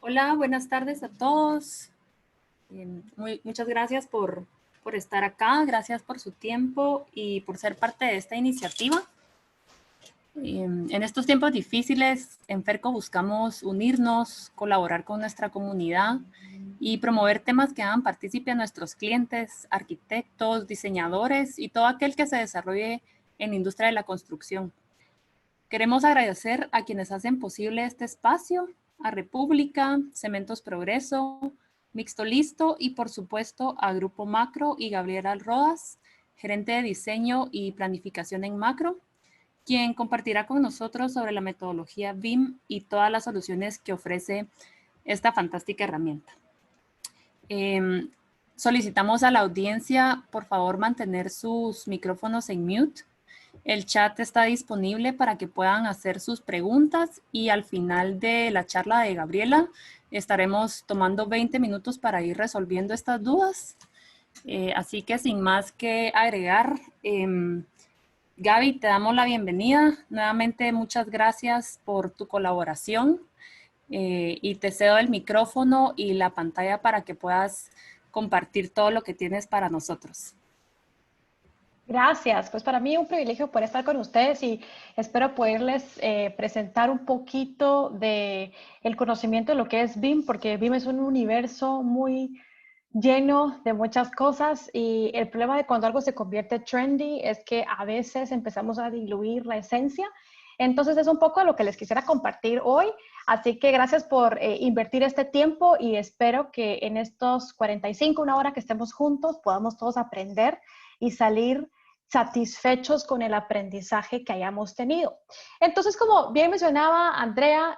Hola, buenas tardes a todos. Muchas gracias por estar acá, gracias por su tiempo y por ser parte de esta iniciativa. En estos tiempos difíciles, en FERCO buscamos unirnos, colaborar con nuestra comunidad y promover temas que hagan partícipe a nuestros clientes, arquitectos, diseñadores y todo aquel que se desarrolle en la industria de la construcción. Queremos agradecer a quienes hacen posible este espacio, a República, Cementos Progreso, Mixto Listo y por supuesto a Grupo Macro y Gabriela Rodas, gerente de diseño y planificación en Macro, quien compartirá con nosotros sobre la metodología BIM y todas las soluciones que ofrece esta fantástica herramienta. Solicitamos a la audiencia, por favor, mantener sus micrófonos en mute. El chat está disponible para que puedan hacer sus preguntas y al final de la charla de Gabriela estaremos tomando 20 minutos para ir resolviendo estas dudas. Así que sin más que agregar, Gaby, te damos la bienvenida. Nuevamente, muchas gracias por tu colaboración y te cedo el micrófono y la pantalla para que puedas compartir todo lo que tienes para nosotros. Gracias, pues para mí es un privilegio poder estar con ustedes y espero poderles presentar un poquito de el conocimiento de lo que es BIM, porque BIM es un universo muy lleno de muchas cosas y el problema de cuando algo se convierte trendy es que a veces empezamos a diluir la esencia. Entonces es un poco de lo que les quisiera compartir hoy, así que gracias por invertir este tiempo y espero que en estos 45, una hora que estemos juntos, podamos todos aprender y salir satisfechos con el aprendizaje que hayamos tenido. Entonces, como bien mencionaba Andrea,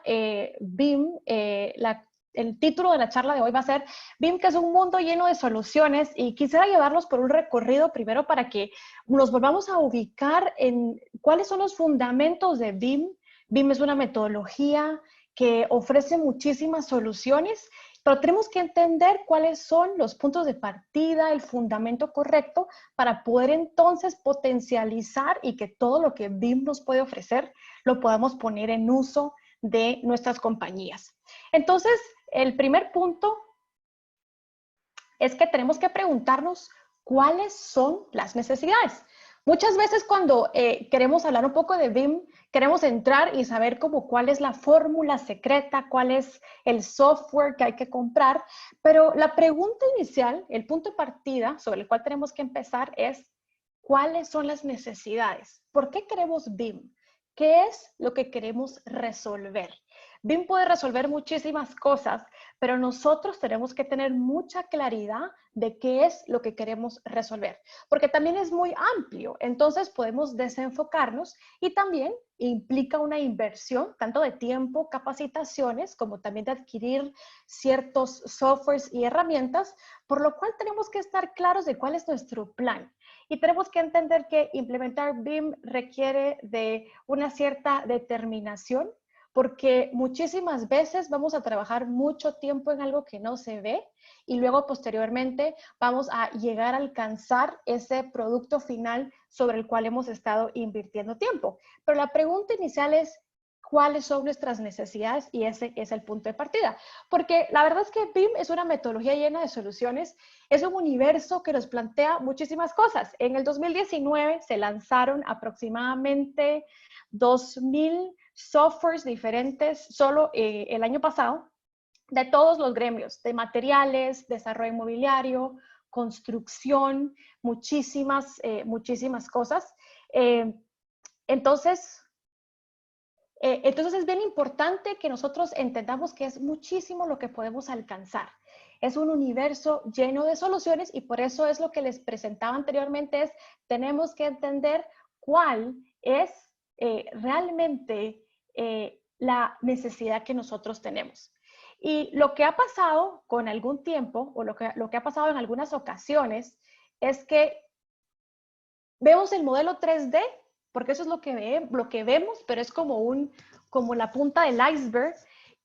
BIM, el título de la charla de hoy va a ser BIM, que es un mundo lleno de soluciones, y quisiera llevarlos por un recorrido primero para que nos volvamos a ubicar en cuáles son los fundamentos de BIM. BIM es una metodología que ofrece muchísimas soluciones, pero tenemos que entender cuáles son los puntos de partida, el fundamento correcto para poder entonces potencializar y que todo lo que BIM nos puede ofrecer lo podamos poner en uso de nuestras compañías. Entonces, el primer punto es que tenemos que preguntarnos cuáles son las necesidades. Muchas veces cuando queremos hablar un poco de BIM, queremos entrar y saber como cuál es la fórmula secreta, cuál es el software que hay que comprar, pero la pregunta inicial, el punto de partida sobre el cual tenemos que empezar es ¿cuáles son las necesidades? ¿Por qué queremos BIM? ¿Qué es lo que queremos resolver? BIM puede resolver muchísimas cosas, pero nosotros tenemos que tener mucha claridad de qué es lo que queremos resolver, porque también es muy amplio, entonces podemos desenfocarnos y también implica una inversión, tanto de tiempo, capacitaciones, como también de adquirir ciertos softwares y herramientas, por lo cual tenemos que estar claros de cuál es nuestro plan. Y tenemos que entender que implementar BIM requiere de una cierta determinación, porque muchísimas veces vamos a trabajar mucho tiempo en algo que no se ve y luego posteriormente vamos a llegar a alcanzar ese producto final sobre el cual hemos estado invirtiendo tiempo. Pero la pregunta inicial es, cuáles son nuestras necesidades y ese es el punto de partida. Porque la verdad es que BIM es una metodología llena de soluciones, es un universo que nos plantea muchísimas cosas. En el 2019 se lanzaron aproximadamente 2,000 softwares diferentes solo el año pasado, de todos los gremios, de materiales, desarrollo inmobiliario, construcción, muchísimas cosas. Entonces es bien importante que nosotros entendamos que es muchísimo lo que podemos alcanzar. Es un universo lleno de soluciones y por eso es lo que les presentaba anteriormente, es tenemos que entender cuál es realmente la necesidad que nosotros tenemos. Y lo que ha pasado con algún tiempo, o lo que ha pasado en algunas ocasiones, es que vemos el modelo 3D, porque eso es lo que vemos, pero es como la punta del iceberg,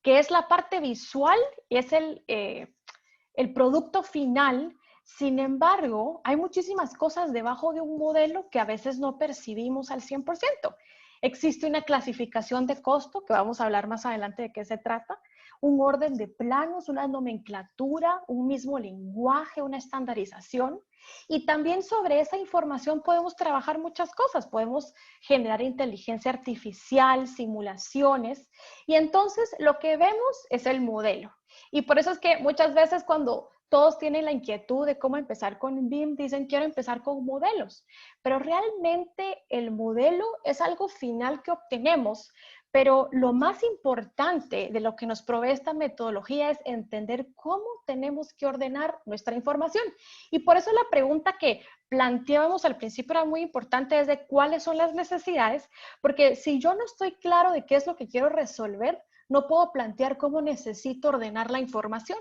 que es la parte visual, es el producto final. Sin embargo, hay muchísimas cosas debajo de un modelo que a veces no percibimos al 100%. Existe una clasificación de costo, que vamos a hablar más adelante de qué se trata, un orden de planos, una nomenclatura, un mismo lenguaje, una estandarización. Y también sobre esa información podemos trabajar muchas cosas. Podemos generar inteligencia artificial, simulaciones. Y entonces lo que vemos es el modelo. Y por eso es que muchas veces cuando todos tienen la inquietud de cómo empezar con BIM, dicen quiero empezar con modelos. Pero realmente el modelo es algo final que obtenemos. Pero lo más importante de lo que nos provee esta metodología es entender cómo tenemos que ordenar nuestra información. Y por eso la pregunta que planteábamos al principio era muy importante, es de cuáles son las necesidades, porque si yo no estoy claro de qué es lo que quiero resolver, no puedo plantear cómo necesito ordenar la información.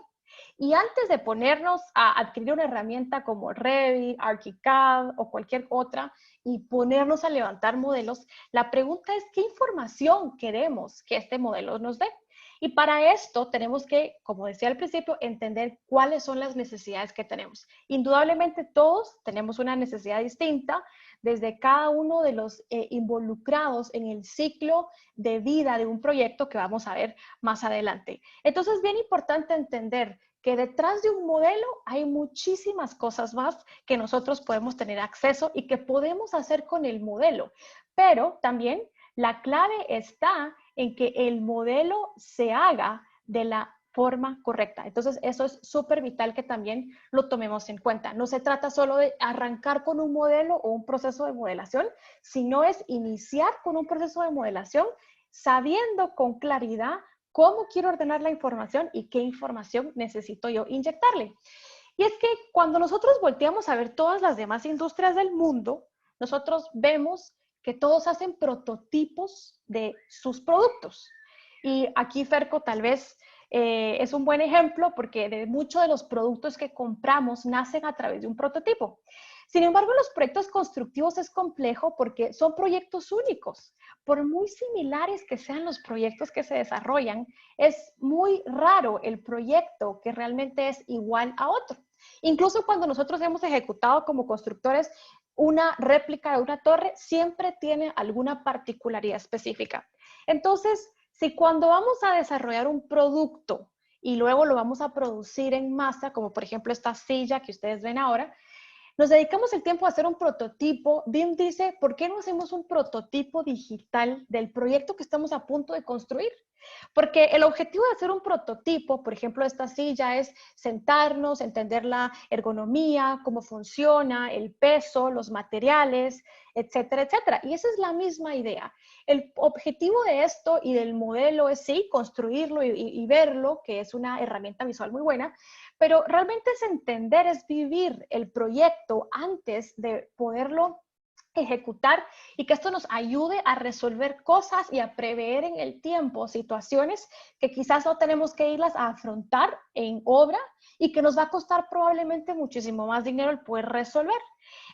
Y antes de ponernos a adquirir una herramienta como Revit, ArchiCAD o cualquier otra y ponernos a levantar modelos, la pregunta es ¿qué información queremos que este modelo nos dé? Y para esto tenemos que, como decía al principio, entender cuáles son las necesidades que tenemos. Indudablemente todos tenemos una necesidad distinta, desde cada uno de los involucrados en el ciclo de vida de un proyecto que vamos a ver más adelante. Entonces es bien importante entender que detrás de un modelo hay muchísimas cosas más que nosotros podemos tener acceso y que podemos hacer con el modelo. Pero también la clave está en que el modelo se haga de la forma correcta. Entonces, eso es súper vital que también lo tomemos en cuenta. No se trata solo de arrancar con un modelo o un proceso de modelación, sino es iniciar con un proceso de modelación sabiendo con claridad cómo quiero ordenar la información y qué información necesito yo inyectarle. Y es que cuando nosotros volteamos a ver todas las demás industrias del mundo, nosotros vemos que todos hacen prototipos de sus productos. Y aquí Ferco tal vez es un buen ejemplo porque de muchos de los productos que compramos nacen a través de un prototipo. Sin embargo, los proyectos constructivos es complejo porque son proyectos únicos. Por muy similares que sean los proyectos que se desarrollan, es muy raro el proyecto que realmente es igual a otro. Incluso cuando nosotros hemos ejecutado como constructores una réplica de una torre, siempre tiene alguna particularidad específica. Entonces, si cuando vamos a desarrollar un producto y luego lo vamos a producir en masa, como por ejemplo esta silla que ustedes ven ahora, nos dedicamos el tiempo a hacer un prototipo. BIM dice, ¿por qué no hacemos un prototipo digital del proyecto que estamos a punto de construir? Porque el objetivo de hacer un prototipo, por ejemplo, esta silla, es sentarnos, entender la ergonomía, cómo funciona, el peso, los materiales, etcétera, etcétera. Y esa es la misma idea. El objetivo de esto y del modelo es sí, construirlo y verlo, que es una herramienta visual muy buena, pero realmente es entender, es vivir el proyecto antes de poderlo ejecutar y que esto nos ayude a resolver cosas y a prever en el tiempo situaciones que quizás no tenemos que irlas a afrontar en obra y que nos va a costar probablemente muchísimo más dinero el poder resolver.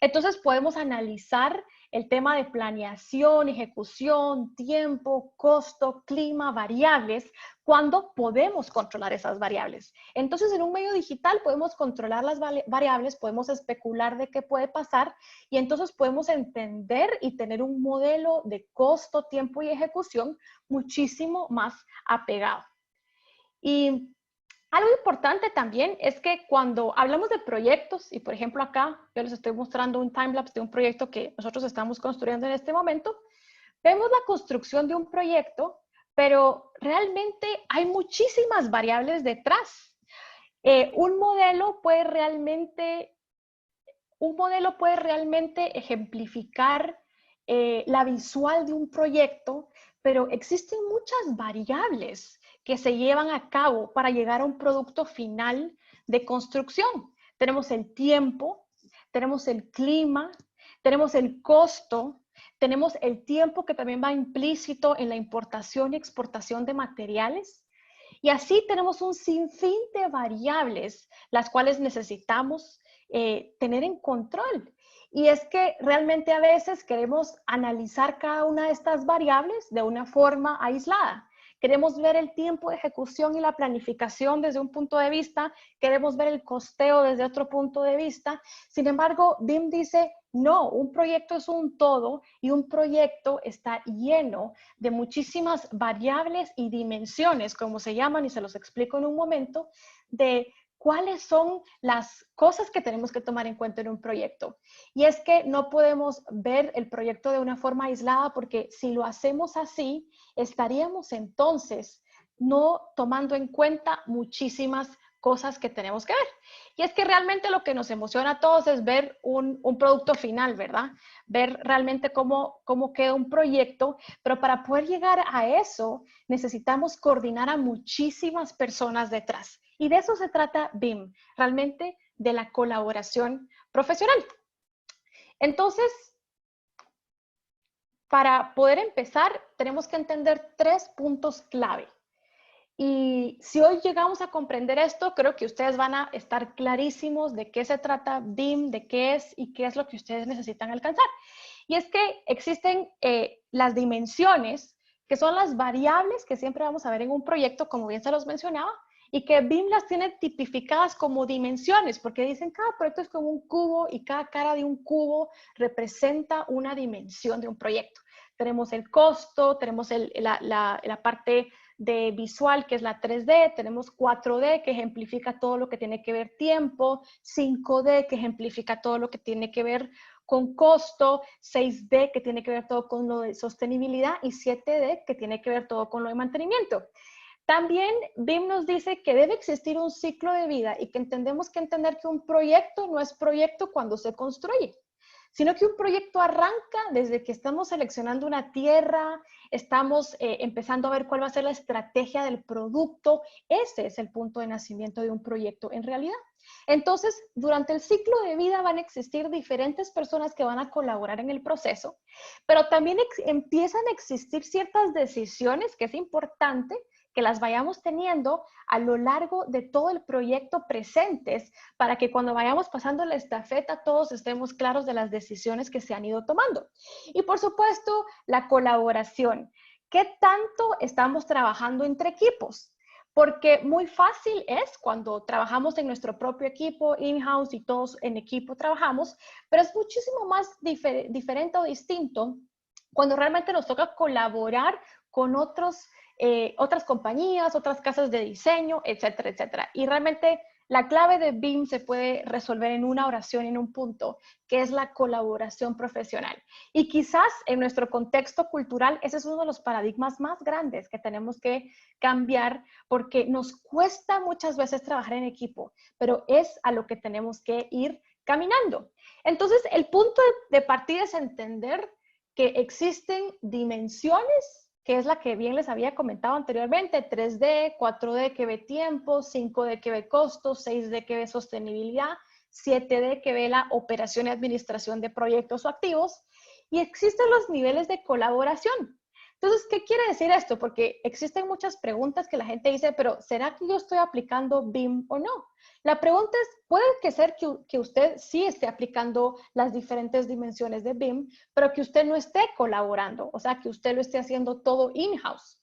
Entonces podemos analizar el tema de planeación, ejecución, tiempo, costo, clima, variables, cuando podemos controlar esas variables. Entonces, en un medio digital podemos controlar las variables, podemos especular de qué puede pasar y entonces podemos entender y tener un modelo de costo, tiempo y ejecución muchísimo más apegado. Y algo importante también es que cuando hablamos de proyectos, y por ejemplo acá yo les estoy mostrando un timelapse de un proyecto que nosotros estamos construyendo en este momento, vemos la construcción de un proyecto, pero realmente hay muchísimas variables detrás. Un modelo puede realmente ejemplificar la visual de un proyecto, pero existen muchas variables que se llevan a cabo para llegar a un producto final de construcción. Tenemos el tiempo, tenemos el clima, tenemos el costo, tenemos el tiempo que también va implícito en la importación y exportación de materiales. Y así tenemos un sinfín de variables, las cuales necesitamos tener en control. Y es que realmente a veces queremos analizar cada una de estas variables de una forma aislada. Queremos ver el tiempo de ejecución y la planificación desde un punto de vista, queremos ver el costeo desde otro punto de vista. Sin embargo, BIM dice, no, un proyecto es un todo y un proyecto está lleno de muchísimas variables y dimensiones, como se llaman, y se los explico en un momento, de cuáles son las cosas que tenemos que tomar en cuenta en un proyecto. Y es que no podemos ver el proyecto de una forma aislada porque si lo hacemos así, estaríamos entonces no tomando en cuenta muchísimas cosas que tenemos que ver. Y es que realmente lo que nos emociona a todos es ver un producto final, ¿verdad? Ver realmente cómo queda un proyecto, pero para poder llegar a eso necesitamos coordinar a muchísimas personas detrás. Y de eso se trata BIM, realmente de la colaboración profesional. Entonces, para poder empezar, tenemos que entender 3 puntos clave. Y si hoy llegamos a comprender esto, creo que ustedes van a estar clarísimos de qué se trata BIM, de qué es y qué es lo que ustedes necesitan alcanzar. Y es que existen las dimensiones, que son las variables que siempre vamos a ver en un proyecto, como bien se los mencionaba, y que BIM las tiene tipificadas como dimensiones, porque dicen cada proyecto es como un cubo y cada cara de un cubo representa una dimensión de un proyecto. Tenemos el costo, tenemos la parte de visual, que es la 3D, tenemos 4D, que ejemplifica todo lo que tiene que ver tiempo, 5D, que ejemplifica todo lo que tiene que ver con costo, 6D, que tiene que ver todo con lo de sostenibilidad, y 7D, que tiene que ver todo con lo de mantenimiento. También BIM nos dice que debe existir un ciclo de vida y que entendemos que entender que un proyecto no es proyecto cuando se construye, sino que un proyecto arranca desde que estamos seleccionando una tierra, estamos empezando a ver cuál va a ser la estrategia del producto. Ese es el punto de nacimiento de un proyecto en realidad. Entonces, durante el ciclo de vida van a existir diferentes personas que van a colaborar en el proceso, pero también empiezan a existir ciertas decisiones que es importante que las vayamos teniendo a lo largo de todo el proyecto presentes para que cuando vayamos pasando la estafeta todos estemos claros de las decisiones que se han ido tomando. Y por supuesto, la colaboración. ¿Qué tanto estamos trabajando entre equipos? Porque muy fácil es cuando trabajamos en nuestro propio equipo, in-house y todos en equipo trabajamos, pero es muchísimo más diferente o distinto cuando realmente nos toca colaborar con otras compañías, otras casas de diseño, etcétera, etcétera. Y realmente la clave de BIM se puede resolver en una oración, en un punto, que es la colaboración profesional. Y quizás en nuestro contexto cultural, ese es uno de los paradigmas más grandes que tenemos que cambiar porque nos cuesta muchas veces trabajar en equipo, pero es a lo que tenemos que ir caminando. Entonces, el punto de partida es entender que existen dimensiones, que es la que bien les había comentado anteriormente, 3D, 4D que ve tiempo, 5D que ve costos, 6D que ve sostenibilidad, 7D que ve la operación y administración de proyectos o activos, y existen los niveles de colaboración. Entonces, ¿qué quiere decir esto? Porque existen muchas preguntas que la gente dice, pero ¿será que yo estoy aplicando BIM o no? La pregunta es, puede que ser que usted sí esté aplicando las diferentes dimensiones de BIM, pero que usted no esté colaborando, o sea, que usted lo esté haciendo todo in-house.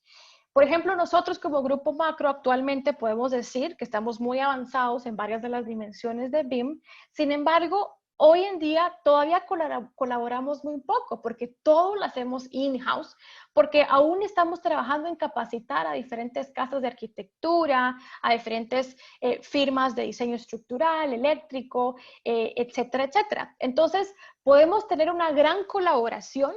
Por ejemplo, nosotros como Grupo Macro actualmente podemos decir que estamos muy avanzados en varias de las dimensiones de BIM. Sin embargo, hoy en día todavía colaboramos muy poco porque todo lo hacemos in-house, porque aún estamos trabajando en capacitar a diferentes casas de arquitectura, a diferentes firmas de diseño estructural, eléctrico, etcétera, etcétera. Entonces, podemos tener una gran colaboración,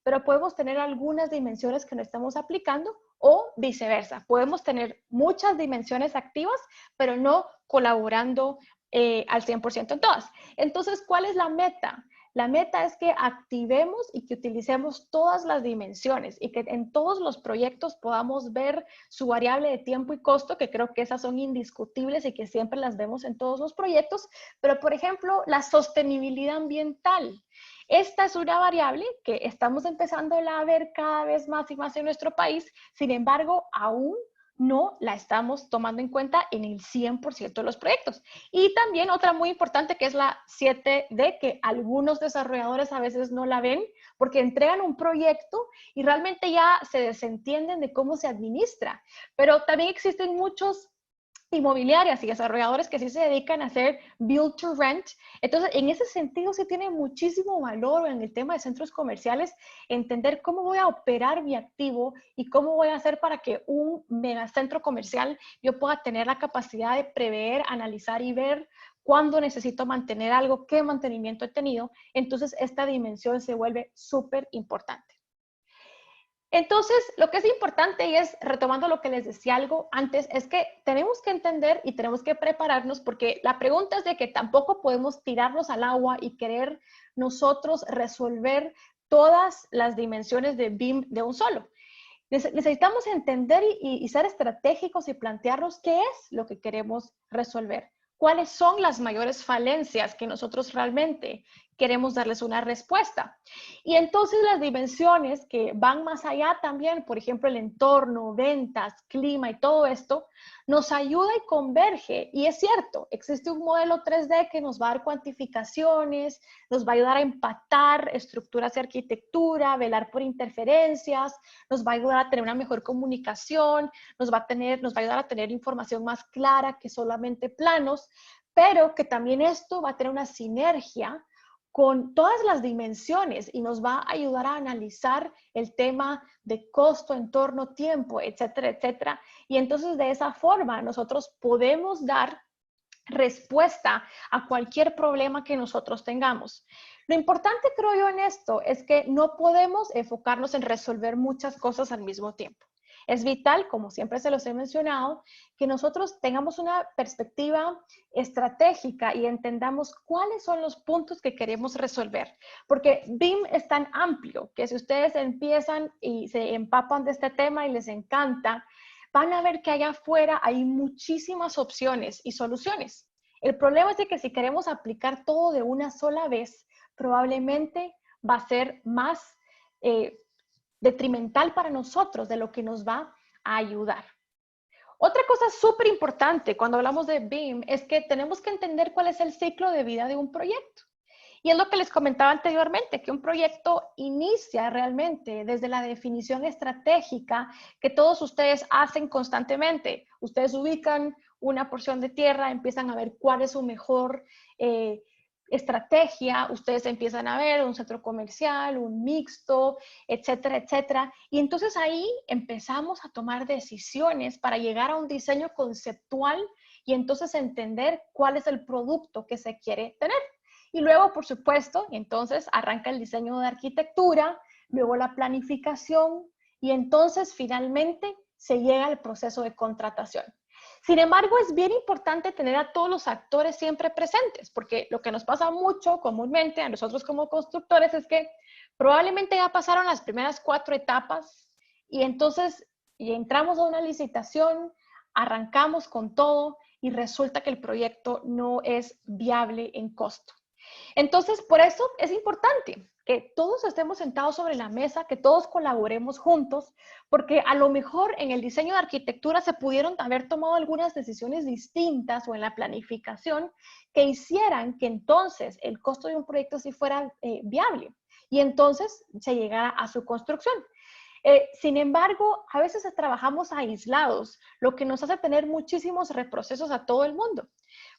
pero podemos tener algunas dimensiones que no estamos aplicando o viceversa. Podemos tener muchas dimensiones activas, pero no colaborando al 100% en todas. Entonces, ¿cuál es la meta? La meta es que activemos y que utilicemos todas las dimensiones y que en todos los proyectos podamos ver su variable de tiempo y costo, que creo que esas son indiscutibles y que siempre las vemos en todos los proyectos, pero por ejemplo, la sostenibilidad ambiental. Esta es una variable que estamos empezando a ver cada vez más y más en nuestro país, sin embargo, aún no la estamos tomando en cuenta en el 100% de los proyectos. Y también otra muy importante que es la 7D, que algunos desarrolladores a veces no la ven porque entregan un proyecto y realmente ya se desentienden de cómo se administra. Pero también existen muchos inmobiliarias y desarrolladores que sí se dedican a hacer build to rent. Entonces, en ese sentido, sí tiene muchísimo valor en el tema de centros comerciales entender cómo voy a operar mi activo y cómo voy a hacer para que un megacentro comercial yo pueda tener la capacidad de prever, analizar y ver cuándo necesito mantener algo, qué mantenimiento he tenido. Entonces, esta dimensión se vuelve súper importante. Entonces, lo que es importante y es, retomando lo que les decía algo antes, es que tenemos que entender y tenemos que prepararnos porque la pregunta es de que tampoco podemos tirarnos al agua y querer nosotros resolver todas las dimensiones de BIM de un solo. Necesitamos entender y ser estratégicos y plantearnos qué es lo que queremos resolver. ¿Cuáles son las mayores falencias que nosotros realmente queremos darles una respuesta? Y entonces las dimensiones que van más allá también, por ejemplo, el entorno, ventas, clima y todo esto, nos ayuda y converge. Y es cierto, existe un modelo 3D que nos va a dar cuantificaciones, nos va a ayudar a empatar estructuras de arquitectura, velar por interferencias, nos va a ayudar a tener una mejor comunicación, nos va a ayudar a tener información más clara que solamente planos, pero que también esto va a tener una sinergia con todas las dimensiones y nos va a ayudar a analizar el tema de costo, entorno, tiempo, etcétera, etcétera. Y entonces de esa forma nosotros podemos dar respuesta a cualquier problema que nosotros tengamos. Lo importante, creo yo, en esto es que no podemos enfocarnos en resolver muchas cosas al mismo tiempo. Es vital, como siempre se los he mencionado, que nosotros tengamos una perspectiva estratégica y entendamos cuáles son los puntos que queremos resolver. Porque BIM es tan amplio que si ustedes empiezan y se empapan de este tema y les encanta, van a ver que allá afuera hay muchísimas opciones y soluciones. El problema es de que si queremos aplicar todo de una sola vez, probablemente va a ser más detrimental para nosotros de lo que nos va a ayudar. Otra cosa súper importante cuando hablamos de BIM es que tenemos que entender cuál es el ciclo de vida de un proyecto. Y es lo que les comentaba anteriormente, que un proyecto inicia realmente desde la definición estratégica que todos ustedes hacen constantemente. Ustedes ubican una porción de tierra, empiezan a ver cuál es su mejor estrategia, ustedes empiezan a ver un centro comercial, un mixto, etcétera, etcétera. Y entonces ahí empezamos a tomar decisiones para llegar a un diseño conceptual y entonces entender cuál es el producto que se quiere tener. Y luego, por supuesto, entonces arranca el diseño de arquitectura, luego la planificación y entonces finalmente se llega al proceso de contratación. Sin embargo, es bien importante tener a todos los actores siempre presentes, porque lo que nos pasa mucho comúnmente a nosotros como constructores es que probablemente ya pasaron las primeras 4 etapas y entonces y entramos a una licitación, arrancamos con todo y resulta que el proyecto no es viable en costo. Entonces, por eso es importante que todos estemos sentados sobre la mesa, que todos colaboremos juntos, porque a lo mejor en el diseño de arquitectura se pudieron haber tomado algunas decisiones distintas o en la planificación que hicieran que entonces el costo de un proyecto sí fuera viable y entonces se llegara a su construcción. Sin embargo, a veces trabajamos aislados, lo que nos hace tener muchísimos reprocesos a todo el mundo.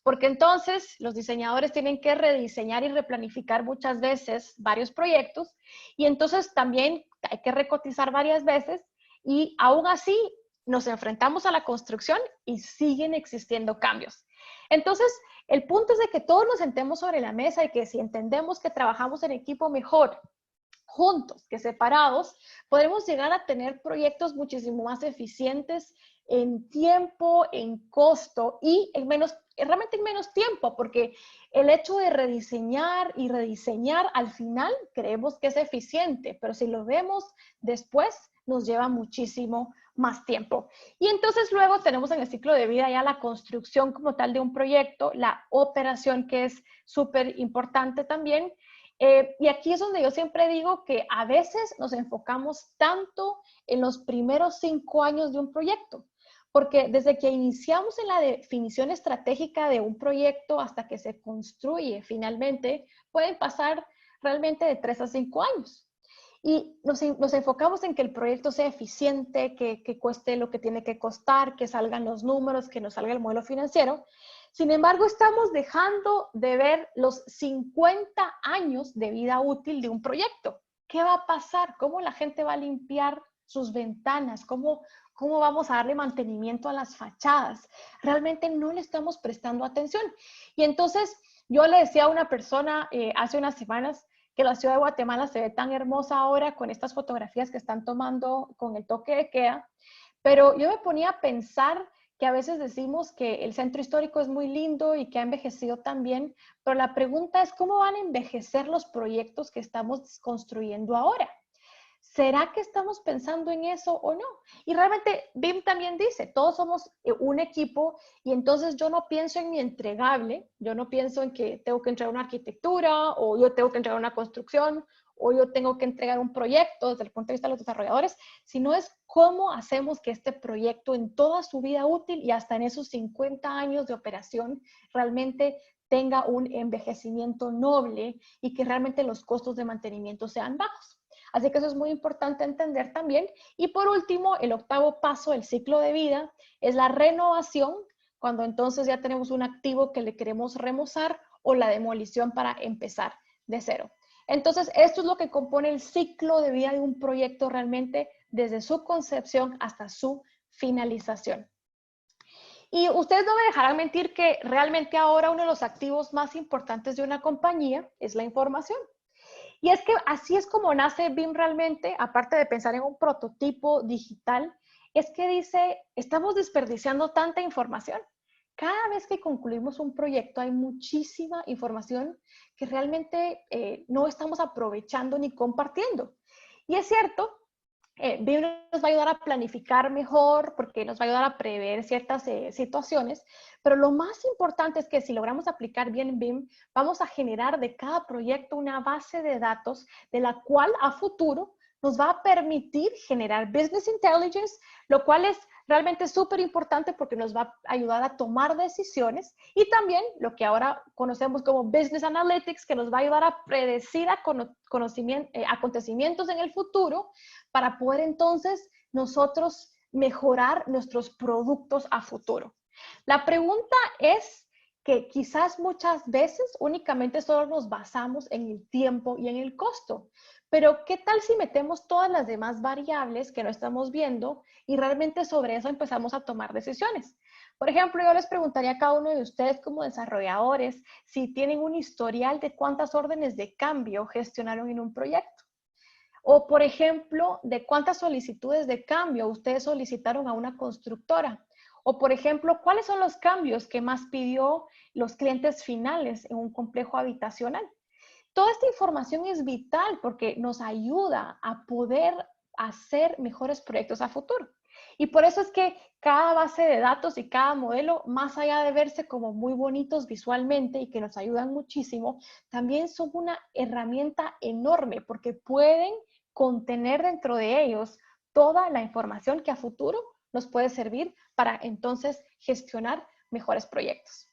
Porque entonces los diseñadores tienen que rediseñar y replanificar muchas veces varios proyectos y entonces también hay que recotizar varias veces y aún así nos enfrentamos a la construcción y siguen existiendo cambios. Entonces, el punto es de que todos nos sentemos sobre la mesa y que si entendemos que trabajamos en equipo mejor, juntos que separados, podremos llegar a tener proyectos muchísimo más eficientes en tiempo, en costo y realmente en menos tiempo, porque el hecho de rediseñar y rediseñar al final creemos que es eficiente, pero si lo vemos después nos lleva muchísimo más tiempo. Y entonces luego tenemos en el ciclo de vida ya la construcción como tal de un proyecto, la operación que es súper importante también. Y aquí es donde yo siempre digo que a veces nos enfocamos tanto en los primeros 5 años de un proyecto, porque desde que iniciamos en la definición estratégica de un proyecto hasta que se construye finalmente, pueden pasar realmente de 3 a 5 años. Y nos enfocamos en que el proyecto sea eficiente, que cueste lo que tiene que costar, que salgan los números, que nos salga el modelo financiero. Sin embargo, estamos dejando de ver los 50 años de vida útil de un proyecto. ¿Qué va a pasar? ¿Cómo la gente va a limpiar sus ventanas? ¿Cómo vamos a darle mantenimiento a las fachadas? Realmente no le estamos prestando atención. Y entonces, yo le decía a una persona hace unas semanas que la ciudad de Guatemala se ve tan hermosa ahora con estas fotografías que están tomando con el toque de queda, pero yo me ponía a pensar que a veces decimos que el centro histórico es muy lindo y que ha envejecido también, pero la pregunta es cómo van a envejecer los proyectos que estamos construyendo ahora. ¿Será que estamos pensando en eso o no? Y realmente BIM también dice, todos somos un equipo y entonces yo no pienso en mi entregable, yo no pienso en que tengo que entregar una arquitectura o yo tengo que entregar una construcción o yo tengo que entregar un proyecto desde el punto de vista de los desarrolladores, sino es cómo hacemos que este proyecto en toda su vida útil y hasta en esos 50 años de operación realmente tenga un envejecimiento noble y que realmente los costos de mantenimiento sean bajos. Así que eso es muy importante entender también. Y por último, el octavo paso del ciclo de vida es la renovación, cuando entonces ya tenemos un activo que le queremos remozar o la demolición para empezar de cero. Entonces, esto es lo que compone el ciclo de vida de un proyecto realmente desde su concepción hasta su finalización. Y ustedes no me dejarán mentir que realmente ahora uno de los activos más importantes de una compañía es la información. Y es que así es como nace BIM realmente, aparte de pensar en un prototipo digital, es que dice, estamos desperdiciando tanta información. Cada vez que concluimos un proyecto hay muchísima información que realmente no estamos aprovechando ni compartiendo. Y es cierto, BIM nos va a ayudar a planificar mejor porque nos va a ayudar a prever ciertas situaciones, pero lo más importante es que si logramos aplicar bien BIM, vamos a generar de cada proyecto una base de datos de la cual a futuro nos va a permitir generar business intelligence, lo cual es realmente súper importante porque nos va a ayudar a tomar decisiones y también lo que ahora conocemos como business analytics, que nos va a ayudar a predecir acontecimientos en el futuro para poder entonces nosotros mejorar nuestros productos a futuro. La pregunta es que quizás muchas veces únicamente solo nos basamos en el tiempo y en el costo, pero ¿qué tal si metemos todas las demás variables que no estamos viendo y realmente sobre eso empezamos a tomar decisiones? Por ejemplo, yo les preguntaría a cada uno de ustedes como desarrolladores si tienen un historial de cuántas órdenes de cambio gestionaron en un proyecto. O, por ejemplo, de cuántas solicitudes de cambio ustedes solicitaron a una constructora. O, por ejemplo, ¿cuáles son los cambios que más pidió los clientes finales en un complejo habitacional? Toda esta información es vital porque nos ayuda a poder hacer mejores proyectos a futuro. Y por eso es que cada base de datos y cada modelo, más allá de verse como muy bonitos visualmente y que nos ayudan muchísimo, también son una herramienta enorme porque pueden contener dentro de ellos toda la información que a futuro nos puede servir para entonces gestionar mejores proyectos.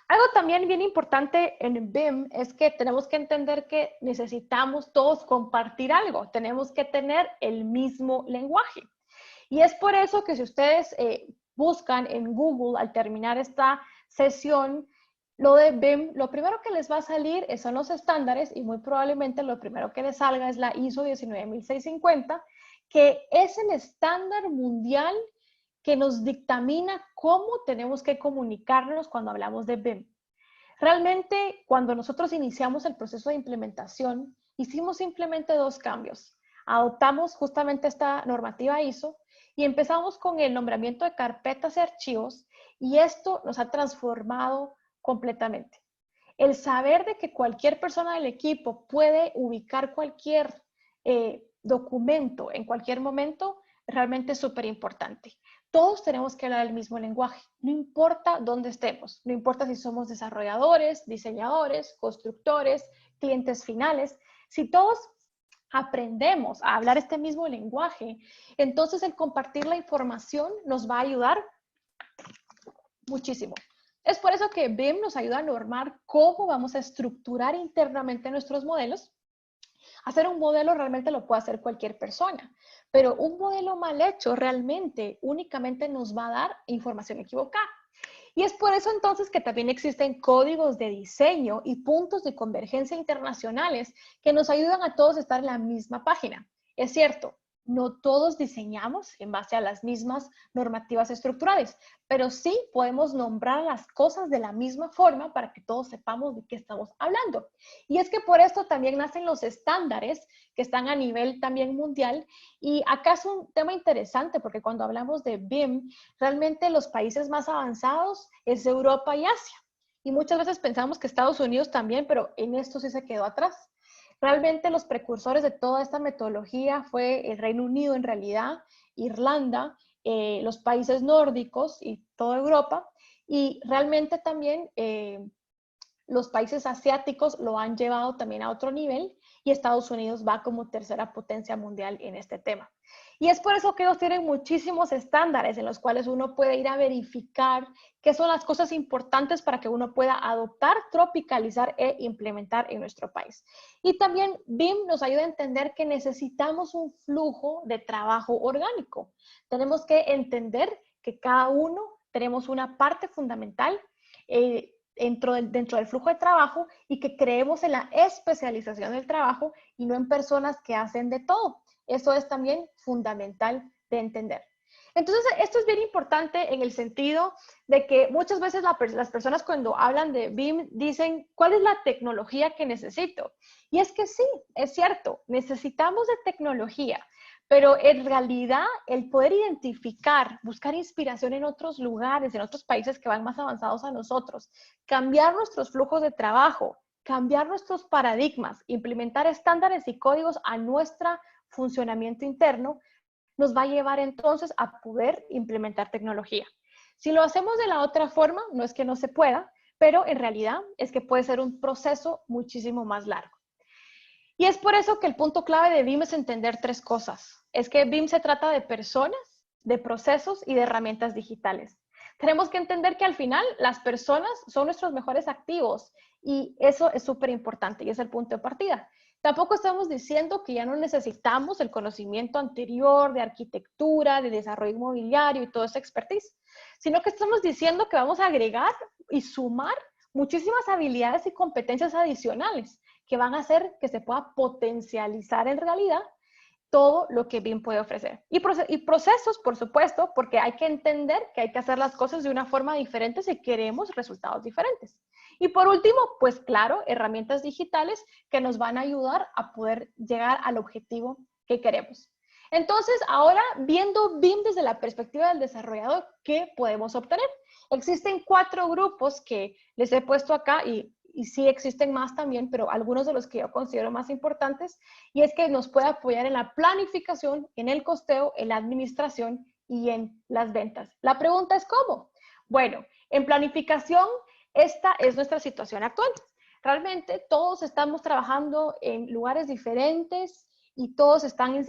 Algo también bien importante en BIM es que tenemos que entender que necesitamos todos compartir algo, tenemos que tener el mismo lenguaje. Y es por eso que si ustedes buscan en Google al terminar esta sesión, lo de BIM, lo primero que les va a salir son los estándares y muy probablemente lo primero que les salga es la ISO 19650, que es el estándar mundial que nos dictamina cómo tenemos que comunicarnos cuando hablamos de BIM. Realmente, cuando nosotros iniciamos el proceso de implementación, hicimos simplemente dos cambios. Adoptamos justamente esta normativa ISO y empezamos con el nombramiento de carpetas y archivos y esto nos ha transformado completamente. El saber de que cualquier persona del equipo puede ubicar cualquier documento en cualquier momento realmente es súper importante. Todos tenemos que hablar el mismo lenguaje, no importa dónde estemos, no importa si somos desarrolladores, diseñadores, constructores, clientes finales, si todos aprendemos a hablar este mismo lenguaje, entonces el compartir la información nos va a ayudar muchísimo. Es por eso que BIM nos ayuda a normar cómo vamos a estructurar internamente nuestros modelos. Hacer un modelo realmente lo puede hacer cualquier persona, pero un modelo mal hecho realmente únicamente nos va a dar información equivocada. Y es por eso entonces que también existen códigos de diseño y puntos de convergencia internacionales que nos ayudan a todos a estar en la misma página. Es cierto, no todos diseñamos en base a las mismas normativas estructurales, pero sí podemos nombrar las cosas de la misma forma para que todos sepamos de qué estamos hablando. Y es que por esto también nacen los estándares que están a nivel también mundial. Y acá es un tema interesante porque cuando hablamos de BIM, realmente los países más avanzados es Europa y Asia. Y muchas veces pensamos que Estados Unidos también, pero en esto sí se quedó atrás. Realmente los precursores de toda esta metodología fue el Reino Unido en realidad, Irlanda, los países nórdicos y toda Europa. Y realmente también los países asiáticos lo han llevado también a otro nivel y Estados Unidos va como tercera potencia mundial en este tema. Y es por eso que ellos tienen muchísimos estándares en los cuales uno puede ir a verificar qué son las cosas importantes para que uno pueda adoptar, tropicalizar e implementar en nuestro país. Y también BIM nos ayuda a entender que necesitamos un flujo de trabajo orgánico. Tenemos que entender que cada uno tenemos una parte fundamental dentro del flujo de trabajo y que creemos en la especialización del trabajo y no en personas que hacen de todo. Eso es también fundamental de entender. Entonces, esto es bien importante en el sentido de que muchas veces las personas cuando hablan de BIM dicen, ¿cuál es la tecnología que necesito? Y es que sí, es cierto, necesitamos de tecnología, pero en realidad el poder identificar, buscar inspiración en otros lugares, en otros países que van más avanzados a nosotros, cambiar nuestros flujos de trabajo, cambiar nuestros paradigmas, implementar estándares y códigos a nuestro funcionamiento interno, nos va a llevar entonces a poder implementar tecnología. Si lo hacemos de la otra forma, no es que no se pueda, pero en realidad es que puede ser un proceso muchísimo más largo. Y es por eso que el punto clave de BIM es entender tres cosas. Es que BIM se trata de personas, de procesos y de herramientas digitales. Tenemos que entender que al final las personas son nuestros mejores activos y eso es súper importante y es el punto de partida. Tampoco estamos diciendo que ya no necesitamos el conocimiento anterior de arquitectura, de desarrollo inmobiliario y toda esa expertise, sino que estamos diciendo que vamos a agregar y sumar muchísimas habilidades y competencias adicionales que van a hacer que se pueda potencializar en realidad todo lo que BIM puede ofrecer. Y procesos, por supuesto, porque hay que entender que hay que hacer las cosas de una forma diferente si queremos resultados diferentes. Y por último, pues claro, herramientas digitales que nos van a ayudar a poder llegar al objetivo que queremos. Entonces, ahora viendo BIM desde la perspectiva del desarrollador, ¿qué podemos obtener? Existen 4 grupos que les he puesto acá y y sí existen más también, pero algunos de los que yo considero más importantes, y es que nos puede apoyar en la planificación, en el costeo, en la administración y en las ventas. La pregunta es ¿cómo? Bueno, en planificación, esta es nuestra situación actual. Realmente todos estamos trabajando en lugares diferentes y todos están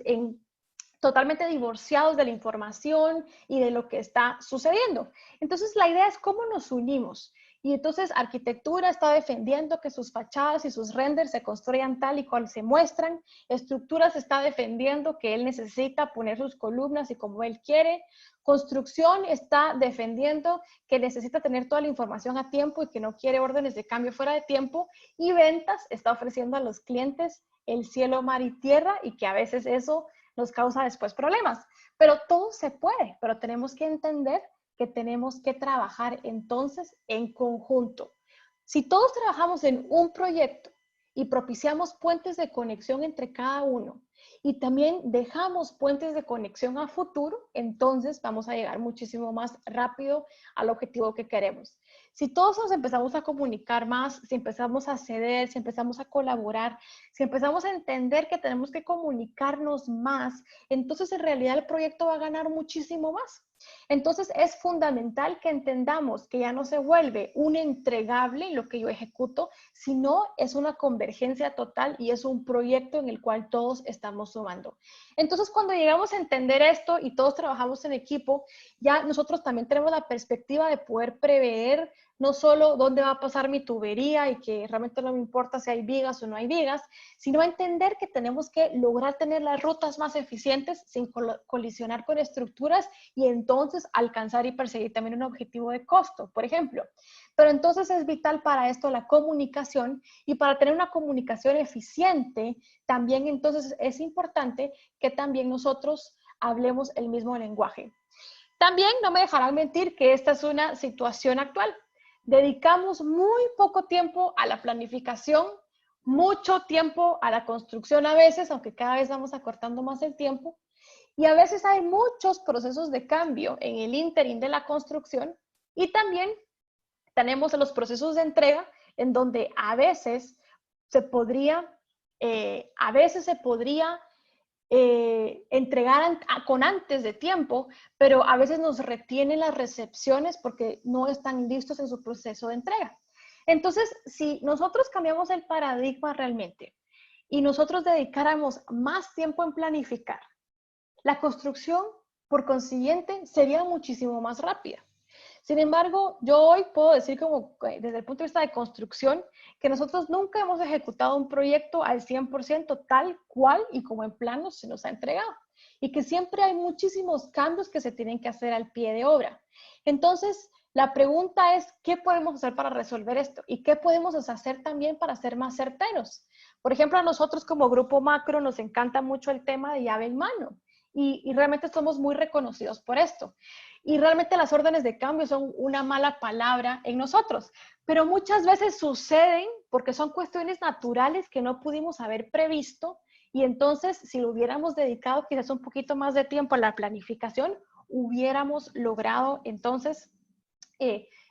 totalmente divorciados de la información y de lo que está sucediendo. Entonces, la idea es cómo nos unimos. Y entonces, arquitectura está defendiendo que sus fachadas y sus renders se construyan tal y cual se muestran. Estructuras está defendiendo que él necesita poner sus columnas y como él quiere. Construcción está defendiendo que necesita tener toda la información a tiempo y que no quiere órdenes de cambio fuera de tiempo. Y ventas está ofreciendo a los clientes el cielo, mar y tierra y que a veces eso nos causa después problemas. Pero todo se puede, pero tenemos que entender que tenemos que trabajar entonces en conjunto. Si todos trabajamos en un proyecto y propiciamos puentes de conexión entre cada uno y también dejamos puentes de conexión a futuro, entonces vamos a llegar muchísimo más rápido al objetivo que queremos. Si todos nos empezamos a comunicar más, si empezamos a ceder, si empezamos a colaborar, si empezamos a entender que tenemos que comunicarnos más, entonces en realidad el proyecto va a ganar muchísimo más. Entonces es fundamental que entendamos que ya no se vuelve un entregable lo que yo ejecuto, sino es una convergencia total y es un proyecto en el cual todos estamos sumando. Entonces cuando llegamos a entender esto y todos trabajamos en equipo, ya nosotros también tenemos la perspectiva de poder prever no solo dónde va a pasar mi tubería y que realmente no me importa si hay vigas o no hay vigas, sino entender que tenemos que lograr tener las rutas más eficientes sin colisionar con estructuras y entonces alcanzar y perseguir también un objetivo de costo, por ejemplo. Pero entonces es vital para esto la comunicación y para tener una comunicación eficiente, también entonces es importante que también nosotros hablemos el mismo lenguaje. También no me dejarán mentir que esta es una situación actual. Dedicamos muy poco tiempo a la planificación, mucho tiempo a la construcción a veces, aunque cada vez vamos acortando más el tiempo. Y a veces hay muchos procesos de cambio en el ínterin de la construcción y también tenemos los procesos de entrega en donde a veces se podría entregar con antes de tiempo, pero a veces nos retienen las recepciones porque no están listos en su proceso de entrega. Entonces, si nosotros cambiamos el paradigma realmente y nosotros dedicáramos más tiempo en planificar, la construcción, por consiguiente, sería muchísimo más rápida. Sin embargo, yo hoy puedo decir como desde el punto de vista de construcción que nosotros nunca hemos ejecutado un proyecto al 100% tal cual y como en planos se nos ha entregado. Y que siempre hay muchísimos cambios que se tienen que hacer al pie de obra. Entonces, la pregunta es, ¿qué podemos hacer para resolver esto? ¿Y qué podemos hacer también para ser más certeros? Por ejemplo, a nosotros como Grupo Macro nos encanta mucho el tema de llave en mano. Y realmente somos muy reconocidos por esto. Y realmente las órdenes de cambio son una mala palabra en nosotros, pero muchas veces suceden porque son cuestiones naturales que no pudimos haber previsto y entonces si lo hubiéramos dedicado quizás un poquito más de tiempo a la planificación, hubiéramos logrado entonces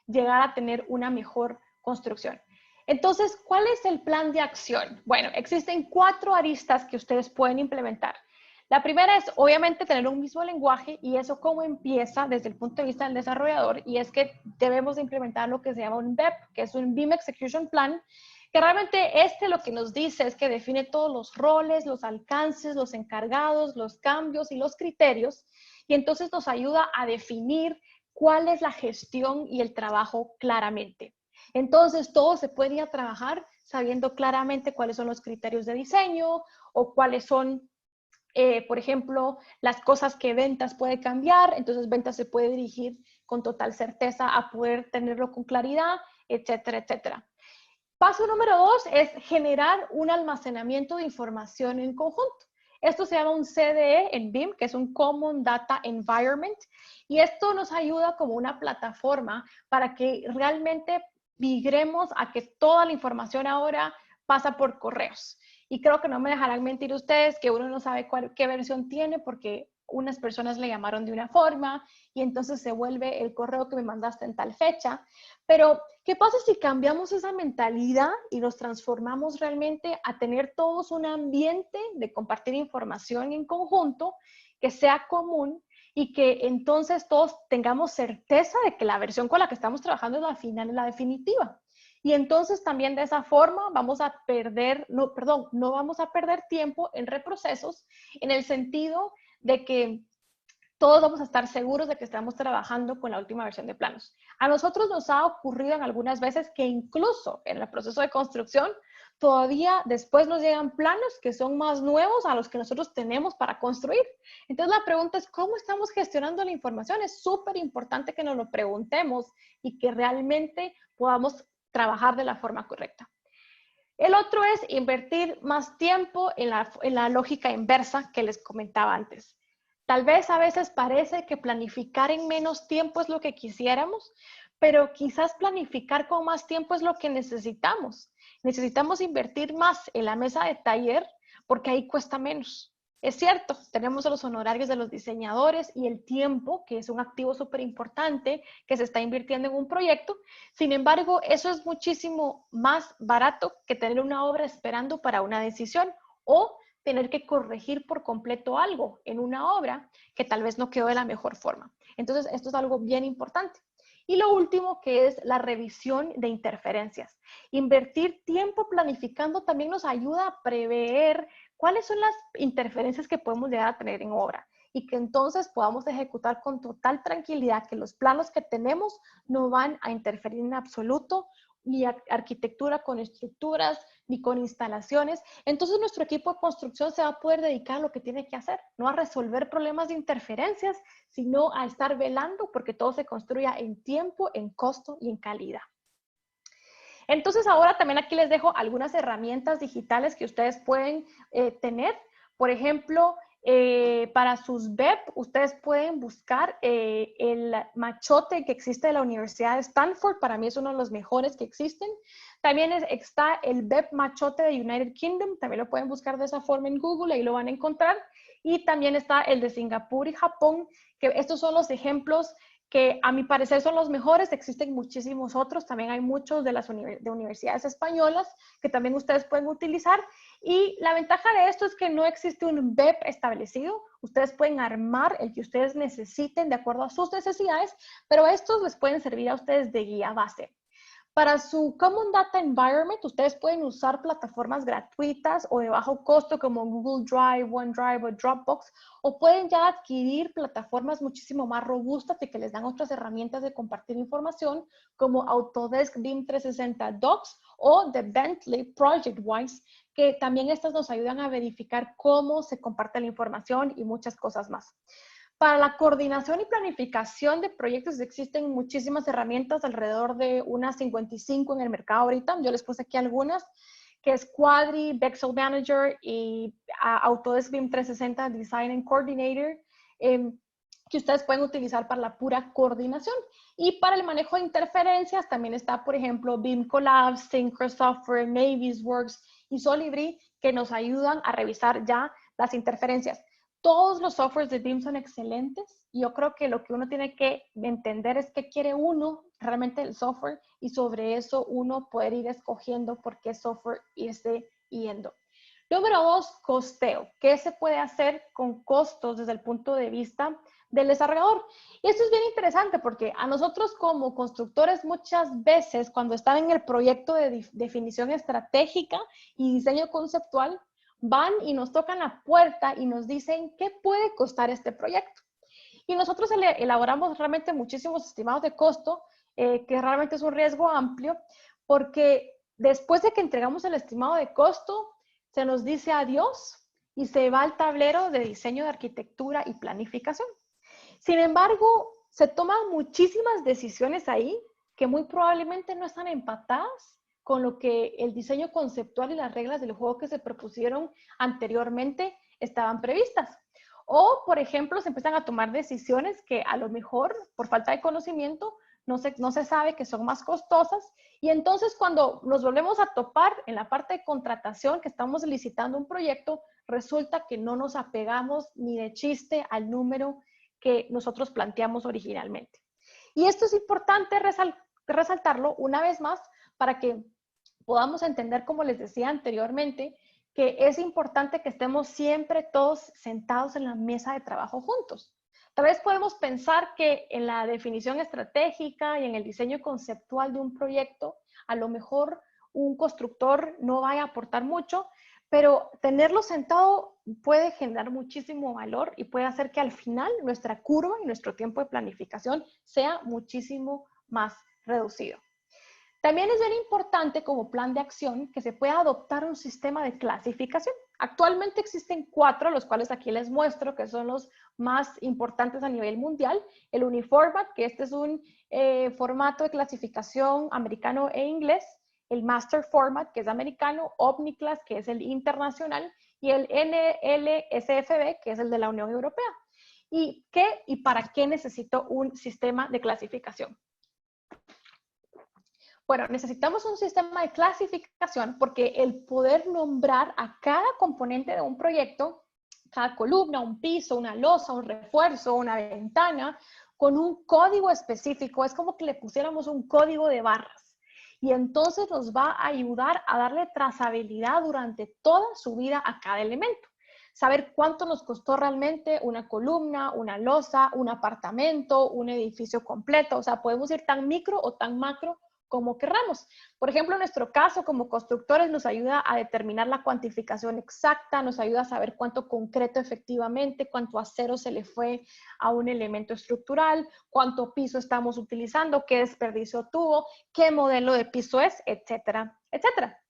llegar a tener una mejor construcción. Entonces, ¿cuál es el plan de acción? Bueno, existen 4 aristas que ustedes pueden implementar. La primera es, obviamente, tener un mismo lenguaje y eso cómo empieza desde el punto de vista del desarrollador y es que debemos implementar lo que se llama un BEP, que es un BIM Execution Plan, que realmente lo que nos dice es que define todos los roles, los alcances, los encargados, los cambios y los criterios y entonces nos ayuda a definir cuál es la gestión y el trabajo claramente. Entonces, todo se puede ir a trabajar sabiendo claramente cuáles son los criterios de diseño o cuáles son por ejemplo, las cosas que ventas puede cambiar, entonces ventas se puede dirigir con total certeza a poder tenerlo con claridad, etcétera, etcétera. Paso número 2 es generar un almacenamiento de información en conjunto. Esto se llama un CDE en BIM, que es un Common Data Environment, y esto nos ayuda como una plataforma para que realmente migremos a que toda la información ahora pasa por correos. Y creo que no me dejarán mentir ustedes que uno no sabe qué versión tiene porque unas personas le llamaron de una forma y entonces se vuelve el correo que me mandaste en tal fecha. Pero, ¿qué pasa si cambiamos esa mentalidad y nos transformamos realmente a tener todos un ambiente de compartir información en conjunto que sea común y que entonces todos tengamos certeza de que la versión con la que estamos trabajando es la final, la definitiva? Y entonces también de esa forma vamos a perder, no vamos a perder tiempo en reprocesos en el sentido de que todos vamos a estar seguros de que estamos trabajando con la última versión de planos. A nosotros nos ha ocurrido en algunas veces que incluso en el proceso de construcción todavía después nos llegan planos que son más nuevos a los que nosotros tenemos para construir. Entonces la pregunta es, ¿cómo estamos gestionando la información? Es súper importante que nos lo preguntemos y que realmente podamos trabajar de la forma correcta. El otro es invertir más tiempo en la lógica inversa que les comentaba antes. Tal vez a veces parece que planificar en menos tiempo es lo que quisiéramos, pero quizás planificar con más tiempo es lo que necesitamos. Necesitamos invertir más en la mesa de taller porque ahí cuesta menos. Es cierto, tenemos los honorarios de los diseñadores y el tiempo, que es un activo súper importante que se está invirtiendo en un proyecto. Sin embargo, eso es muchísimo más barato que tener una obra esperando para una decisión o tener que corregir por completo algo en una obra que tal vez no quedó de la mejor forma. Entonces, esto es algo bien importante. Y lo último, que es la revisión de interferencias. Invertir tiempo planificando también nos ayuda a prever cuáles son las interferencias que podemos llegar a tener en obra y que entonces podamos ejecutar con total tranquilidad que los planos que tenemos no van a interferir en absoluto, ni arquitectura con estructuras, ni con instalaciones. Entonces nuestro equipo de construcción se va a poder dedicar a lo que tiene que hacer, no a resolver problemas de interferencias, sino a estar velando porque todo se construya en tiempo, en costo y en calidad. Entonces ahora también aquí les dejo algunas herramientas digitales que ustedes pueden tener. Por ejemplo, para sus BEP, ustedes pueden buscar el machote que existe de la Universidad de Stanford. Para mí es uno de los mejores que existen. También está el BEP machote de United Kingdom. También lo pueden buscar de esa forma en Google, ahí lo van a encontrar. Y también está el de Singapur y Japón, que estos son los ejemplos que a mi parecer son los mejores. Existen muchísimos otros, también hay muchos de las universidades españolas que también ustedes pueden utilizar. Y la ventaja de esto es que no existe un BEP establecido. Ustedes pueden armar el que ustedes necesiten de acuerdo a sus necesidades, pero estos les pueden servir a ustedes de guía base. Para su Common Data Environment, ustedes pueden usar plataformas gratuitas o de bajo costo como Google Drive, OneDrive o Dropbox, o pueden ya adquirir plataformas muchísimo más robustas y que les dan otras herramientas de compartir información como Autodesk BIM 360 Docs o de Bentley ProjectWise, que también estas nos ayudan a verificar cómo se comparte la información y muchas cosas más. Para la coordinación y planificación de proyectos existen muchísimas herramientas, alrededor de unas 55 en el mercado ahorita. Yo les puse aquí algunas, que es Quadri, Bexel Manager y Autodesk BIM 360 Design and Coordinator, que ustedes pueden utilizar para la pura coordinación. Y para el manejo de interferencias también está, por ejemplo, BIM Collab, Synchro Software, Navisworks y Solibri, que nos ayudan a revisar ya las interferencias. Todos los softwares de BIM son excelentes y yo creo que lo que uno tiene que entender es qué quiere uno realmente del software y sobre eso uno poder ir escogiendo por qué software irse yendo. Número 2, costeo. ¿Qué se puede hacer con costos desde el punto de vista del desarrollador? Y esto es bien interesante porque a nosotros como constructores muchas veces cuando están en el proyecto de definición estratégica y diseño conceptual, van y nos tocan la puerta y nos dicen qué puede costar este proyecto. Y nosotros elaboramos realmente muchísimos estimados de costo, que realmente es un riesgo amplio, porque después de que entregamos el estimado de costo, se nos dice adiós y se va al tablero de diseño de arquitectura y planificación. Sin embargo, se toman muchísimas decisiones ahí que muy probablemente no están empatadas con lo que el diseño conceptual y las reglas del juego que se propusieron anteriormente estaban previstas. O, por ejemplo, se empiezan a tomar decisiones que a lo mejor, por falta de conocimiento, no se sabe que son más costosas. Y entonces cuando nos volvemos a topar en la parte de contratación, que estamos licitando un proyecto, resulta que no nos apegamos ni de chiste al número que nosotros planteamos originalmente. Y esto es importante resaltarlo una vez más para que podamos entender, como les decía anteriormente, que es importante que estemos siempre todos sentados en la mesa de trabajo juntos. Tal vez podemos pensar que en la definición estratégica y en el diseño conceptual de un proyecto, a lo mejor un constructor no vaya a aportar mucho, pero tenerlo sentado puede generar muchísimo valor y puede hacer que al final nuestra curva y nuestro tiempo de planificación sea muchísimo más reducido. También es bien importante como plan de acción que se pueda adoptar un sistema de clasificación. Actualmente existen 4, los cuales aquí les muestro, que son los más importantes a nivel mundial. El Uniformat, que este es un formato de clasificación americano e inglés. El Master Format, que es americano. Omniclass, que es el internacional. Y el NLSFB, que es el de la Unión Europea. ¿Y qué y para qué necesito un sistema de clasificación? Bueno, necesitamos un sistema de clasificación porque el poder nombrar a cada componente de un proyecto, cada columna, un piso, una losa, un refuerzo, una ventana, con un código específico, es como que le pusiéramos un código de barras. Y entonces nos va a ayudar a darle trazabilidad durante toda su vida a cada elemento. Saber cuánto nos costó realmente una columna, una losa, un apartamento, un edificio completo. O sea, podemos ir tan micro o tan macro como querramos. Por ejemplo, en nuestro caso, como constructores, nos ayuda a determinar la cuantificación exacta, nos ayuda a saber cuánto concreto efectivamente, cuánto acero se le fue a un elemento estructural, cuánto piso estamos utilizando, qué desperdicio tuvo, qué modelo de piso es, etcétera, etcétera.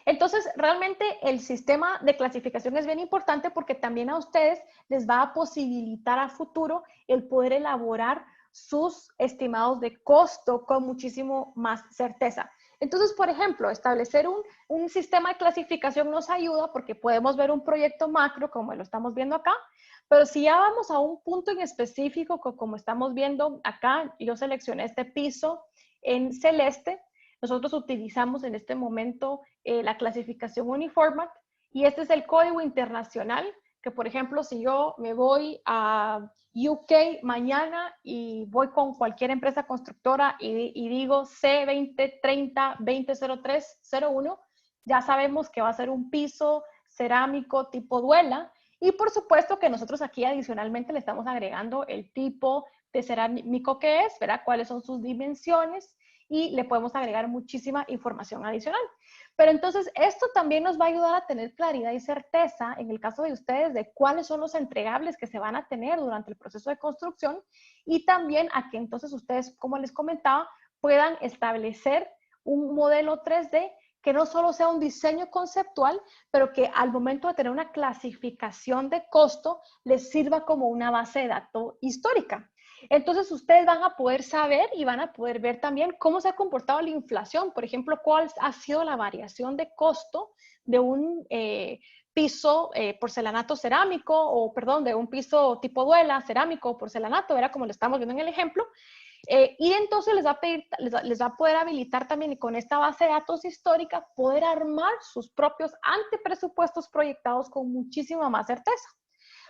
Entonces, realmente el sistema de clasificación es bien importante porque también a ustedes les va a posibilitar a futuro el poder elaborar sus estimados de costo con muchísimo más certeza. Entonces, por ejemplo, establecer un sistema de clasificación nos ayuda porque podemos ver un proyecto macro como lo estamos viendo acá, pero si ya vamos a un punto en específico, como estamos viendo acá, yo seleccioné este piso en celeste. Nosotros utilizamos en este momento la clasificación Uniformat y este es el código internacional que, por ejemplo, si yo me voy a UK mañana y voy con cualquier empresa constructora y digo C2030-2003-01, ya sabemos que va a ser un piso cerámico tipo duela y por supuesto que nosotros aquí adicionalmente le estamos agregando el tipo de cerámico que es, ¿verdad? Cuáles son sus dimensiones y le podemos agregar muchísima información adicional. Pero entonces esto también nos va a ayudar a tener claridad y certeza en el caso de ustedes de cuáles son los entregables que se van a tener durante el proceso de construcción y también a que entonces ustedes, como les comentaba, puedan establecer un modelo 3D que no solo sea un diseño conceptual, pero que al momento de tener una clasificación de costo les sirva como una base de datos histórica. Entonces ustedes van a poder saber y van a poder ver también cómo se ha comportado la inflación. Por ejemplo, cuál ha sido la variación de costo de un piso porcelanato cerámico o, perdón, de un piso tipo duela cerámico o porcelanato, era como lo estamos viendo en el ejemplo. Y entonces les va a poder habilitar también con esta base de datos histórica poder armar sus propios antepresupuestos proyectados con muchísima más certeza.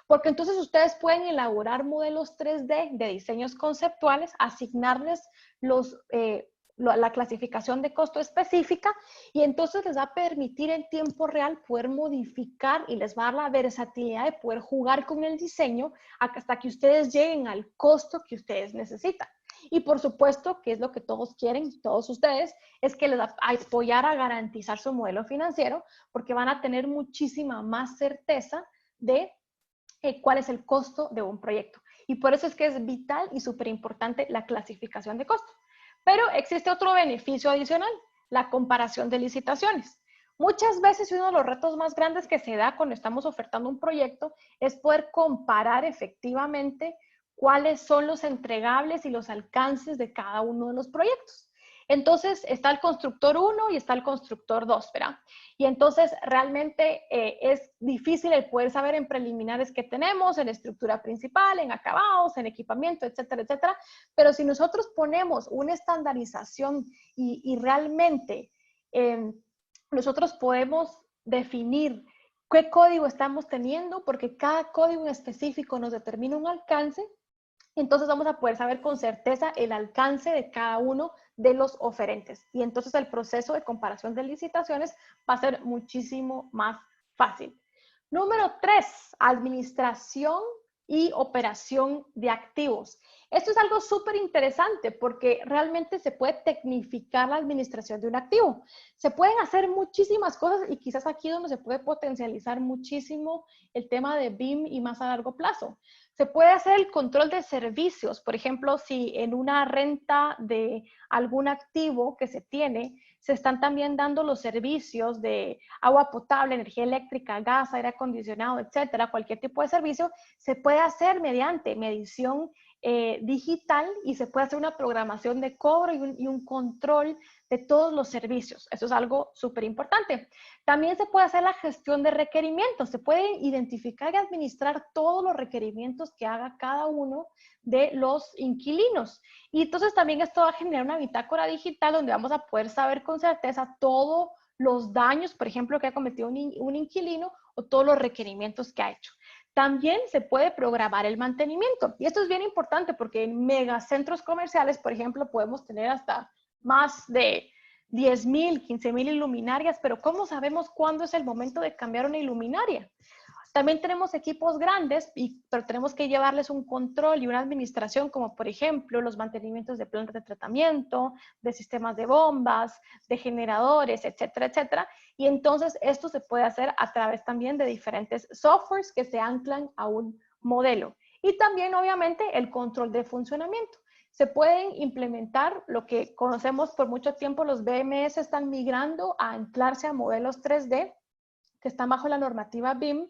Porque entonces ustedes pueden elaborar modelos 3D de diseños conceptuales, asignarles la clasificación de costo específica y entonces les va a permitir en tiempo real poder modificar y les va a dar la versatilidad de poder jugar con el diseño hasta que ustedes lleguen al costo que ustedes necesitan. Y por supuesto, que es lo que todos quieren, todos ustedes, es que les va a apoyar a garantizar su modelo financiero porque van a tener muchísima más certeza de cuál es el costo de un proyecto. Y por eso es que es vital y súper importante la clasificación de costo. Pero existe otro beneficio adicional, la comparación de licitaciones. Muchas veces uno de los retos más grandes que se da cuando estamos ofertando un proyecto es poder comparar efectivamente cuáles son los entregables y los alcances de cada uno de los proyectos. Entonces está el constructor 1 y está el constructor 2, ¿verdad? Y entonces realmente es difícil el poder saber en preliminares qué tenemos, en estructura principal, en acabados, en equipamiento, etcétera, etcétera. Pero si nosotros ponemos una estandarización y realmente nosotros podemos definir qué código estamos teniendo, porque cada código en específico nos determina un alcance, entonces vamos a poder saber con certeza el alcance de cada uno de los oferentes. Y entonces el proceso de comparación de licitaciones va a ser muchísimo más fácil. Número 3, administración y operación de activos. Esto es algo súper interesante porque realmente se puede tecnificar la administración de un activo. Se pueden hacer muchísimas cosas y quizás aquí es donde se puede potencializar muchísimo el tema de BIM y más a largo plazo. Se puede hacer el control de servicios. Por ejemplo, si en una renta de algún activo que se tiene, se están también dando los servicios de agua potable, energía eléctrica, gas, aire acondicionado, etcétera, cualquier tipo de servicio, se puede hacer mediante medición digital y se puede hacer una programación de cobro y un control de todos los servicios. Eso es algo súper importante. También se puede hacer la gestión de requerimientos. Se pueden identificar y administrar todos los requerimientos que haga cada uno de los inquilinos. Y entonces también esto va a generar una bitácora digital donde vamos a poder saber con certeza todos los daños, por ejemplo, que ha cometido un inquilino o todos los requerimientos que ha hecho. También se puede programar el mantenimiento. Y esto es bien importante porque en megacentros comerciales, por ejemplo, podemos tener hasta más de 10,000, 15,000 iluminarias, pero ¿cómo sabemos cuándo es el momento de cambiar una iluminaria? También tenemos equipos grandes, pero tenemos que llevarles un control y una administración, como por ejemplo los mantenimientos de plantas de tratamiento, de sistemas de bombas, de generadores, etcétera, etcétera. Y entonces esto se puede hacer a través también de diferentes softwares que se anclan a un modelo. Y también, obviamente, el control de funcionamiento. Se pueden implementar lo que conocemos por mucho tiempo, los BMS están migrando a anclarse a modelos 3D que están bajo la normativa BIM,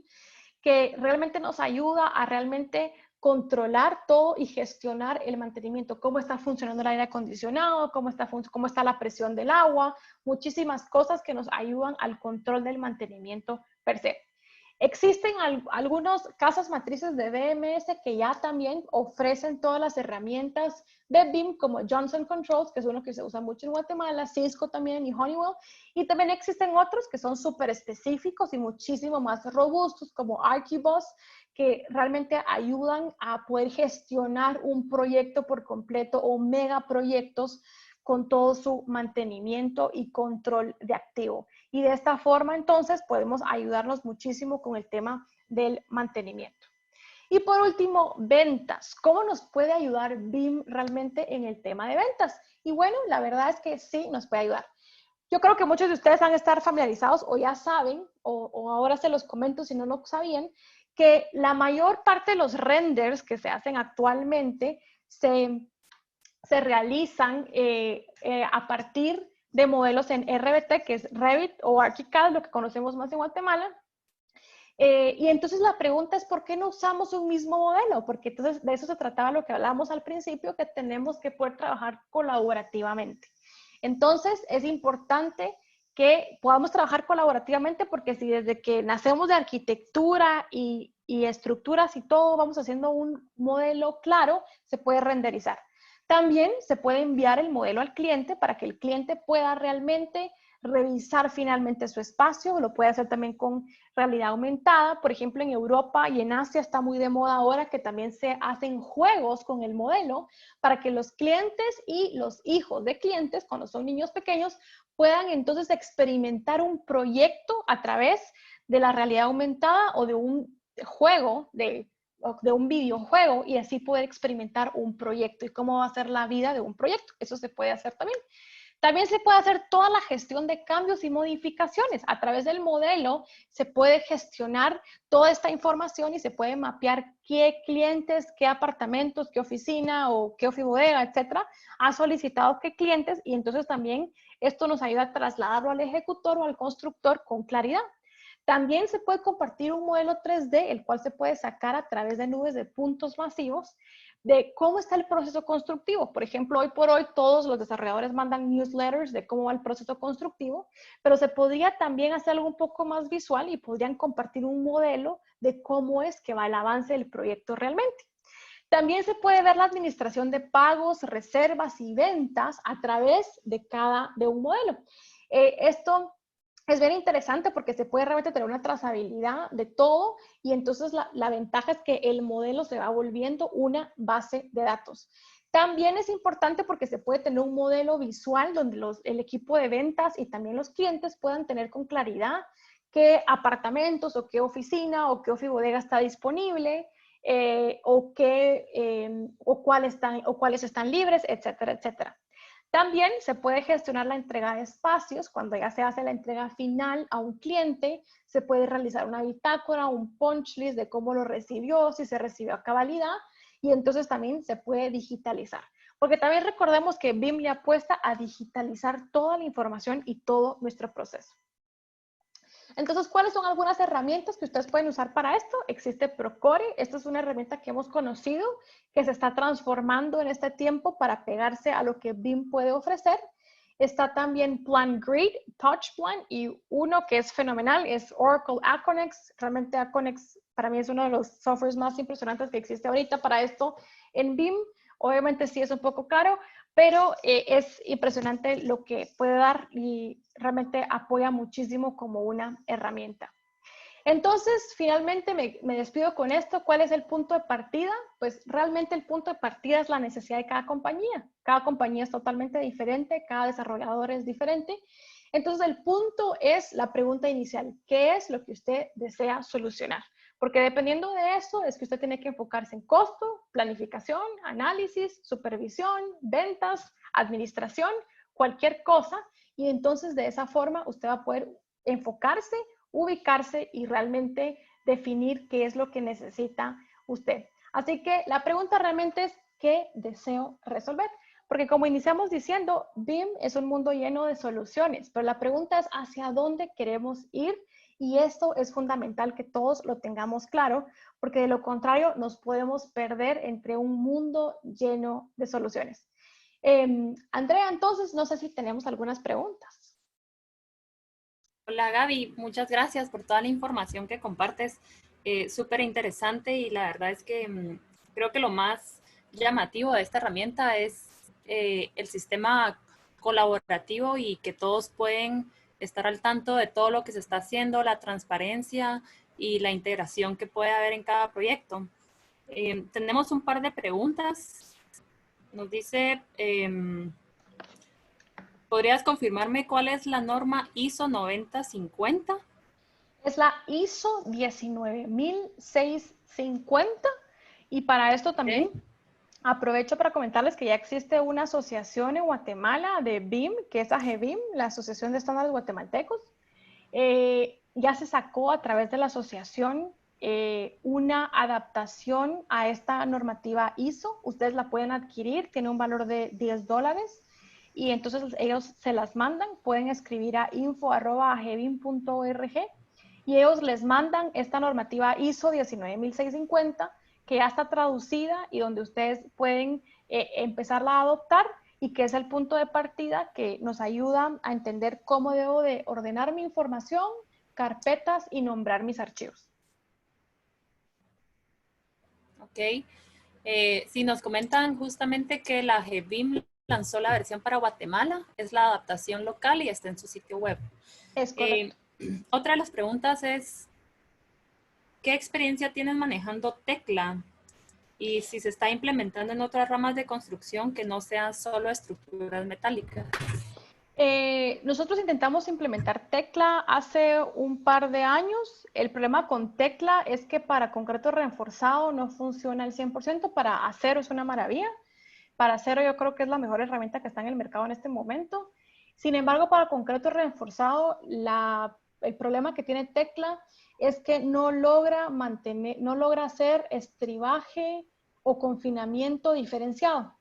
que realmente nos ayuda a realmente controlar todo y gestionar el mantenimiento, cómo está funcionando el aire acondicionado, cómo está la presión del agua, muchísimas cosas que nos ayudan al control del mantenimiento per se. Existen algunas casas matrices de BMS que ya también ofrecen todas las herramientas de BIM, como Johnson Controls, que es uno que se usa mucho en Guatemala, Cisco también y Honeywell. Y también existen otros que son súper específicos y muchísimo más robustos, como Archibus, que realmente ayudan a poder gestionar un proyecto por completo o megaproyectos con todo su mantenimiento y control de activo. Y de esta forma, entonces, podemos ayudarnos muchísimo con el tema del mantenimiento. Y por último, ventas. ¿Cómo nos puede ayudar BIM realmente en el tema de ventas? Y bueno, la verdad es que sí nos puede ayudar. Yo creo que muchos de ustedes van a estar familiarizados o ya saben, o ahora se los comento si no lo sabían, que la mayor parte de los renders que se hacen actualmente se realizan a partir de modelos en RBT, que es Revit o ArchiCAD, lo que conocemos más en Guatemala. Y entonces la pregunta es, ¿por qué no usamos un mismo modelo? Porque entonces de eso se trataba lo que hablábamos al principio, que tenemos que poder trabajar colaborativamente. Entonces es importante que podamos trabajar colaborativamente porque si desde que nacemos de arquitectura y estructuras y todo vamos haciendo un modelo claro, se puede renderizar. También se puede enviar el modelo al cliente para que el cliente pueda realmente revisar finalmente su espacio. Lo puede hacer también con realidad aumentada. Por ejemplo, en Europa y en Asia está muy de moda ahora que también se hacen juegos con el modelo para que los clientes y los hijos de clientes, cuando son niños pequeños, puedan entonces experimentar un proyecto a través de la realidad aumentada o de un juego de un videojuego y así poder experimentar un proyecto y cómo va a ser la vida de un proyecto. Eso se puede hacer también. También se puede hacer toda la gestión de cambios y modificaciones. A través del modelo se puede gestionar toda esta información y se puede mapear qué clientes, qué apartamentos, qué oficina o qué ofibodega, etcétera, ha solicitado qué clientes y entonces también esto nos ayuda a trasladarlo al ejecutor o al constructor con claridad. También se puede compartir un modelo 3D, el cual se puede sacar a través de nubes de puntos masivos de cómo está el proceso constructivo. Por ejemplo, hoy por hoy todos los desarrolladores mandan newsletters de cómo va el proceso constructivo, pero se podría también hacer algo un poco más visual y podrían compartir un modelo de cómo es que va el avance del proyecto realmente. También se puede ver la administración de pagos, reservas y ventas a través de un modelo. Esto es bien interesante porque se puede realmente tener una trazabilidad de todo y entonces la ventaja es que el modelo se va volviendo una base de datos. También es importante porque se puede tener un modelo visual donde el equipo de ventas y también los clientes puedan tener con claridad qué apartamentos o qué oficina o qué bodega está disponible, o cuáles están libres, etcétera, etcétera. También se puede gestionar la entrega de espacios cuando ya se hace la entrega final a un cliente. Se puede realizar una bitácora, un punch list de cómo lo recibió, si se recibió a cabalidad, y entonces también se puede digitalizar. Porque también recordemos que BIM le apuesta a digitalizar toda la información y todo nuestro proceso. Entonces, ¿cuáles son algunas herramientas que ustedes pueden usar para esto? Existe Procore. Esta es una herramienta que hemos conocido, que se está transformando en este tiempo para pegarse a lo que BIM puede ofrecer. Está también PlanGrid, TouchPlan, y uno que es fenomenal es Oracle Aconex. Realmente Aconex para mí es uno de los softwares más impresionantes que existe ahorita para esto en BIM. Obviamente sí es un poco caro, pero es impresionante lo que puede dar y realmente apoya muchísimo como una herramienta. Entonces, finalmente me despido con esto. ¿Cuál es el punto de partida? Pues realmente el punto de partida es la necesidad de cada compañía. Cada compañía es totalmente diferente, cada desarrollador es diferente. Entonces, el punto es la pregunta inicial. ¿Qué es lo que usted desea solucionar? Porque dependiendo de eso es que usted tiene que enfocarse en costo, planificación, análisis, supervisión, ventas, administración, cualquier cosa. Y entonces de esa forma usted va a poder enfocarse, ubicarse y realmente definir qué es lo que necesita usted. Así que la pregunta realmente es, ¿qué deseo resolver? Porque como iniciamos diciendo, BIM es un mundo lleno de soluciones, pero la pregunta es hacia dónde queremos ir, y esto es fundamental que todos lo tengamos claro, porque de lo contrario nos podemos perder entre un mundo lleno de soluciones. Andrea, entonces, no sé si tenemos algunas preguntas. Hola Gaby, muchas gracias por toda la información que compartes. Súper interesante y la verdad es que creo que lo más llamativo de esta herramienta es el sistema colaborativo y que todos pueden estar al tanto de todo lo que se está haciendo, la transparencia y la integración que puede haber en cada proyecto. Tenemos un par de preguntas. Nos dice... ¿podrías confirmarme cuál es la norma ISO 9050? Es la ISO 19650, y para esto también aprovecho para comentarles que ya existe una asociación en Guatemala de BIM, que es AGBIM, la Asociación de Estándares Guatemaltecos. Ya se sacó a través de la asociación una adaptación a esta normativa ISO. Ustedes la pueden adquirir, tiene un valor de $10 y entonces ellos se las mandan. Pueden escribir a info@agbim.org y ellos les mandan esta normativa ISO 19650 que ya está traducida y donde ustedes pueden empezarla a adoptar, y que es el punto de partida que nos ayuda a entender cómo debo de ordenar mi información, carpetas y nombrar mis archivos. Ok. Sí, nos comentan justamente que la GBIM lanzó la versión para Guatemala, es la adaptación local y está en su sitio web. Es correcto. Otra de las preguntas es, ¿qué experiencia tienes manejando Tecla? Y si se está implementando en otras ramas de construcción que no sean solo estructuras metálicas. Nosotros intentamos implementar Tecla hace un par de años. El problema con Tecla es que para concreto reforzado no funciona al 100%. Para acero es una maravilla. Para acero yo creo que es la mejor herramienta que está en el mercado en este momento. Sin embargo, para concreto reforzado, el problema que tiene Tecla es que no logra hacer estribaje o confinamiento diferenciado.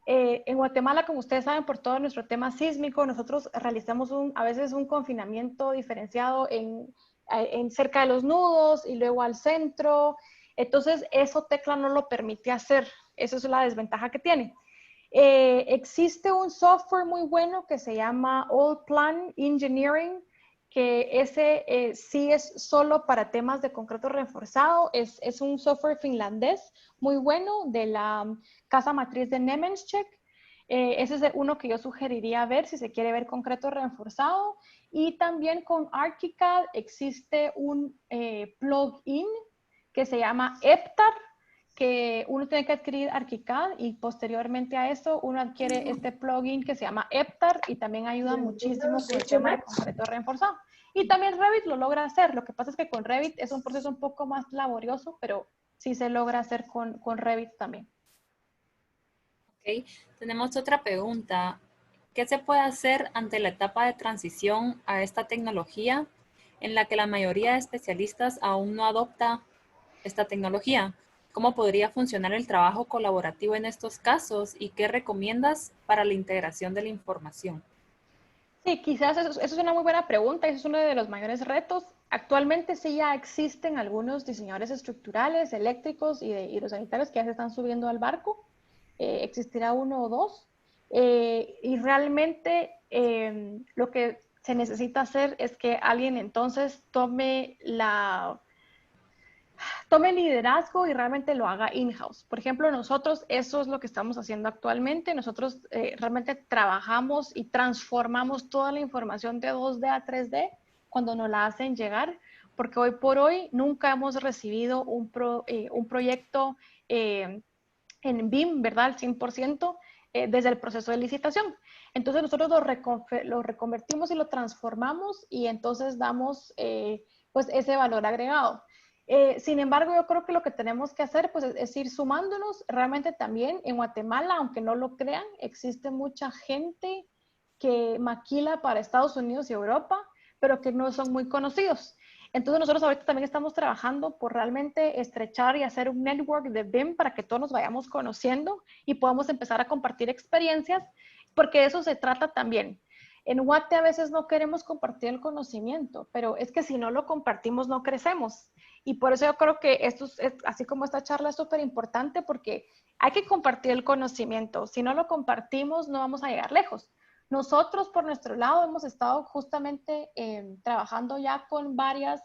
En Guatemala, como ustedes saben, por todo nuestro tema sísmico, nosotros realizamos a veces un confinamiento diferenciado en cerca de los nudos y luego al centro. Entonces, eso Tecla no lo permite hacer. Esa es la desventaja que tiene. Existe un software muy bueno que se llama Allplan Engineering, que ese sí es solo para temas de concreto reforzado. Es un software finlandés muy bueno de la casa matriz de Nemetschek. Ese es uno que yo sugeriría ver si se quiere ver concreto reforzado. Y también con ArchiCAD existe un plugin que se llama Eptar, que uno tiene que adquirir ArchiCAD y posteriormente a eso uno adquiere este plugin que se llama Eptar y también ayuda muchísimo con el tema de concreto reforzado. Y también Revit lo logra hacer. Lo que pasa es que con Revit es un proceso un poco más laborioso, pero sí se logra hacer con Revit también. Ok, tenemos otra pregunta. ¿Qué se puede hacer ante la etapa de transición a esta tecnología en la que la mayoría de especialistas aún no adopta esta tecnología? ¿Cómo podría funcionar el trabajo colaborativo en estos casos y qué recomiendas para la integración de la información? Sí, quizás eso es una muy buena pregunta, eso es uno de los mayores retos. Actualmente sí ya existen algunos diseñadores estructurales, eléctricos y los sanitarios que ya se están subiendo al barco. Existirá uno o dos. Y realmente lo que se necesita hacer es que alguien entonces tome liderazgo y realmente lo haga in-house. Por ejemplo, nosotros eso es lo que estamos haciendo actualmente. Nosotros realmente trabajamos y transformamos toda la información de 2D a 3D cuando nos la hacen llegar, porque hoy por hoy nunca hemos recibido un proyecto en BIM, ¿verdad? Al 100% desde el proceso de licitación. Entonces nosotros lo reconvertimos y lo transformamos y entonces damos pues ese valor agregado. Sin embargo, yo creo que lo que tenemos que hacer pues, es ir sumándonos. Realmente también en Guatemala, aunque no lo crean, existe mucha gente que maquila para Estados Unidos y Europa, pero que no son muy conocidos. Entonces nosotros ahorita también estamos trabajando por realmente estrechar y hacer un network de BIM para que todos nos vayamos conociendo y podamos empezar a compartir experiencias, porque de eso se trata también. En Guate a veces no queremos compartir el conocimiento, pero es que si no lo compartimos no crecemos. Y por eso yo creo que esto es así como esta charla es súper importante porque hay que compartir el conocimiento. Si no lo compartimos no vamos a llegar lejos. Nosotros, por nuestro lado, hemos estado justamente trabajando ya con varias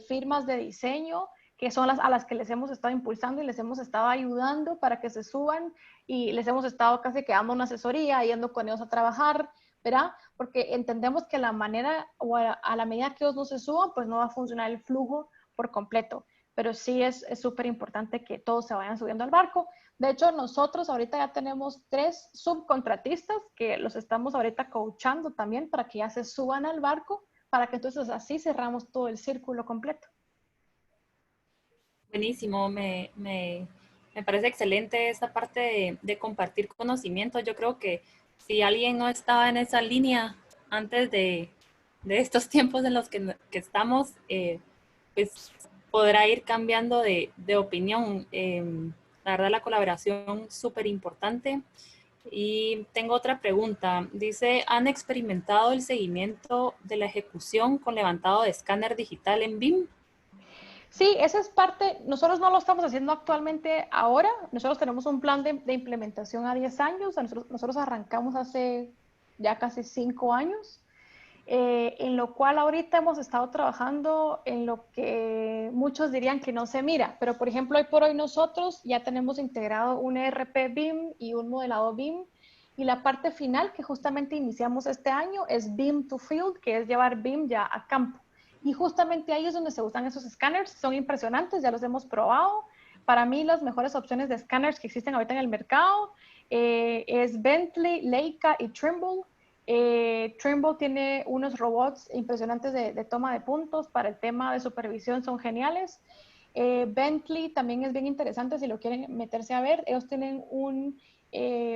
firmas de diseño que son a las que les hemos estado impulsando y les hemos estado ayudando para que se suban y les hemos estado casi que dando una asesoría, yendo con ellos a trabajar, ¿verdad? Porque entendemos que la manera o a la medida que ellos no se suban, pues no va a funcionar el flujo por completo. Pero sí es súper importante que todos se vayan subiendo al barco. De hecho, nosotros ahorita ya tenemos 3 subcontratistas que los estamos ahorita coachando también para que ya se suban al barco, para que entonces así cerramos todo el círculo completo. Buenísimo, me parece excelente esta parte de compartir conocimiento. Yo creo que si alguien no estaba en esa línea antes de estos tiempos en los que estamos, pues podrá ir cambiando de opinión. La verdad, la colaboración súper importante. Y tengo otra pregunta. Dice, ¿han experimentado el seguimiento de la ejecución con levantado de escáner digital en BIM? Sí, esa es parte, nosotros no lo estamos haciendo actualmente ahora, nosotros tenemos un plan de implementación a 10 años, nosotros arrancamos hace ya casi 5 años, en lo cual ahorita hemos estado trabajando en lo que muchos dirían que no se mira, pero por ejemplo hoy por hoy nosotros ya tenemos integrado un ERP BIM y un modelado BIM y la parte final que justamente iniciamos este año es BIM to Field, que es llevar BIM ya a campo. Y justamente ahí es donde se usan esos escáneres, son impresionantes, ya los hemos probado. Para mí las mejores opciones de escáneres que existen ahorita en el mercado es Bentley, Leica y Trimble. Trimble tiene unos robots impresionantes de toma de puntos para el tema de supervisión, son geniales. Bentley también es bien interesante si lo quieren meterse a ver. Ellos tienen un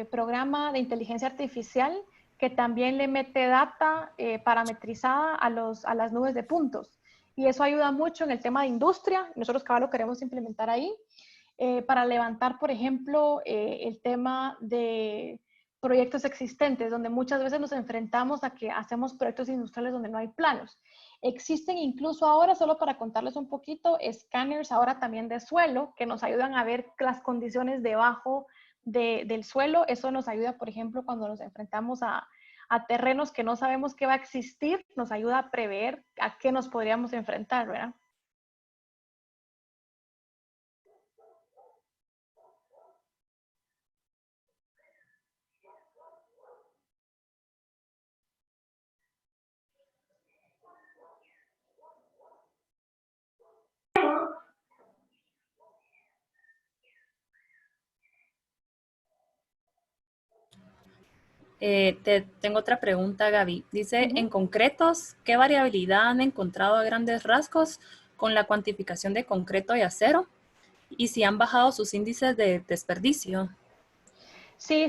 programa de inteligencia artificial que también le mete data parametrizada a las nubes de puntos. Y eso ayuda mucho en el tema de industria. Nosotros cada lo queremos implementar ahí para levantar, por ejemplo, el tema de proyectos existentes, donde muchas veces nos enfrentamos a que hacemos proyectos industriales donde no hay planos. Existen incluso ahora, solo para contarles un poquito, escáneres ahora también de suelo que nos ayudan a ver las condiciones debajo del suelo. Eso nos ayuda, por ejemplo, cuando nos enfrentamos a terrenos que no sabemos que va a existir, nos ayuda a prever a qué nos podríamos enfrentar, ¿verdad? Tengo otra pregunta, Gaby. Dice, en concretos, ¿qué variabilidad han encontrado a grandes rasgos con la cuantificación de concreto y acero? Y si han bajado sus índices de desperdicio. Sí,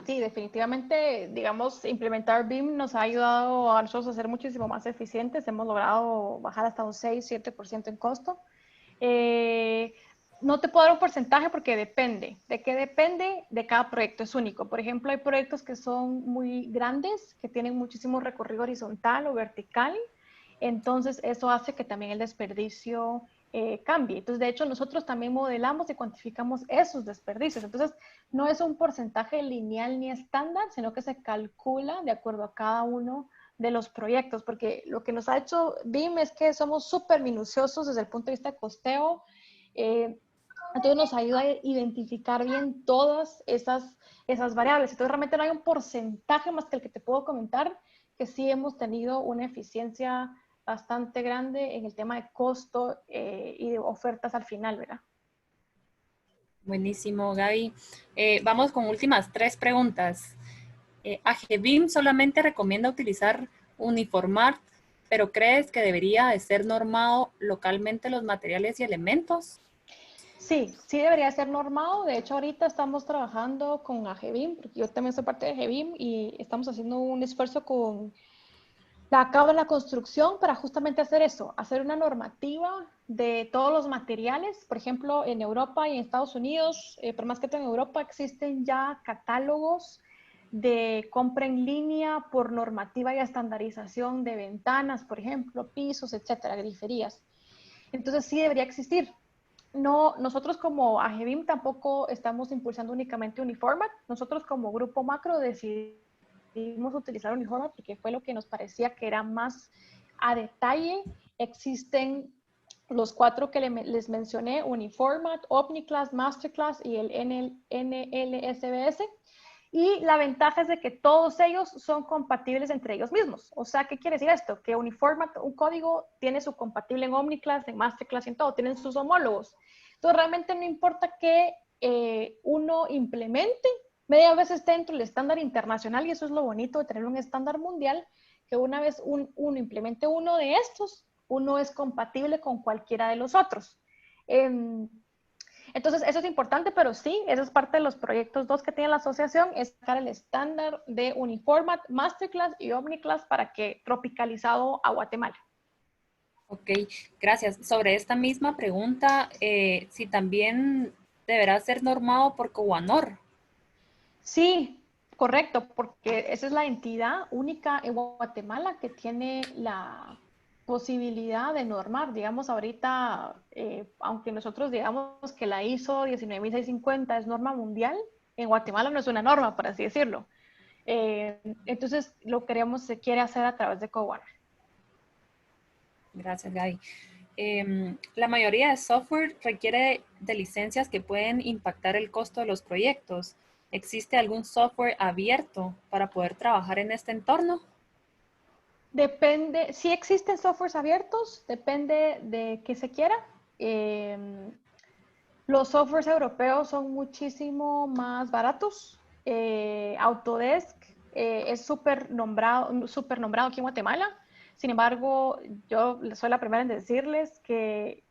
definitivamente, digamos, implementar BIM nos ha ayudado a nosotros a ser muchísimo más eficientes. Hemos logrado bajar hasta un 6-7% en costo. No te puedo dar un porcentaje porque depende. ¿De qué depende? De cada proyecto, es único. Por ejemplo, hay proyectos que son muy grandes, que tienen muchísimo recorrido horizontal o vertical. Entonces, eso hace que también el desperdicio cambie. Entonces, de hecho, nosotros también modelamos y cuantificamos esos desperdicios. Entonces, no es un porcentaje lineal ni estándar, sino que se calcula de acuerdo a cada uno de los proyectos, porque lo que nos ha hecho BIM es que somos súper minuciosos desde el punto de vista de costeo. Entonces nos ayuda a identificar bien todas esas variables. Entonces realmente no hay un porcentaje más que el que te puedo comentar, que sí hemos tenido una eficiencia bastante grande en el tema de costo y de ofertas al final, ¿verdad? Buenísimo, Gaby. Vamos con últimas 3 preguntas. AGBIM solamente recomienda utilizar Uniformart, pero ¿crees que debería de ser normado localmente los materiales y elementos? Sí, sí debería ser normado. De hecho, ahorita estamos trabajando con AGBIM, porque yo también soy parte de AGBIM y estamos haciendo un esfuerzo con la Cámara de la Construcción para justamente hacer eso, hacer una normativa de todos los materiales. Por ejemplo, en Europa y en Estados Unidos, pero más que todo en Europa, existen ya catálogos de compra en línea por normativa y estandarización de ventanas, por ejemplo, pisos, etcétera, griferías. Entonces sí debería existir. No, nosotros como AGBIM tampoco estamos impulsando únicamente Uniformat. Nosotros como grupo macro decidimos utilizar Uniformat porque fue lo que nos parecía que era más a detalle. Existen los 4 que les mencioné, Uniformat, OmniClass, Masterclass y el NLSBS. Y la ventaja es de que todos ellos son compatibles entre ellos mismos. O sea, ¿qué quiere decir esto? Que Uniformat, un código, tiene su compatible en OmniClass, en Masterclass y en todo, tienen sus homólogos. Entonces, realmente no importa que uno implemente, media vez esté dentro del estándar internacional, y eso es lo bonito de tener un estándar mundial, que una vez uno implemente uno de estos, uno es compatible con cualquiera de los otros. Entonces, eso es importante, pero sí, eso es parte de los proyectos 2 que tiene la asociación, es sacar el estándar de Uniformat, Masterclass y OmniClass para que tropicalizado a Guatemala. Ok, gracias. Sobre esta misma pregunta, si también deberá ser normado por Cobanor. Sí, correcto, porque esa es la entidad única en Guatemala que tiene la posibilidad de normar. Digamos, ahorita, aunque nosotros digamos que la ISO 19650 es norma mundial, en Guatemala no es una norma, por así decirlo. Entonces, lo queremos, se quiere hacer a través de Cobanor. Gracias, Gaby. La mayoría de software requiere de licencias que pueden impactar el costo de los proyectos. ¿Existe algún software abierto para poder trabajar en este entorno? Depende, si existen softwares abiertos, depende de qué se quiera. Los softwares europeos son muchísimo más baratos. Autodesk es súper nombrado aquí en Guatemala. Sin embargo, yo soy la primera en decirles que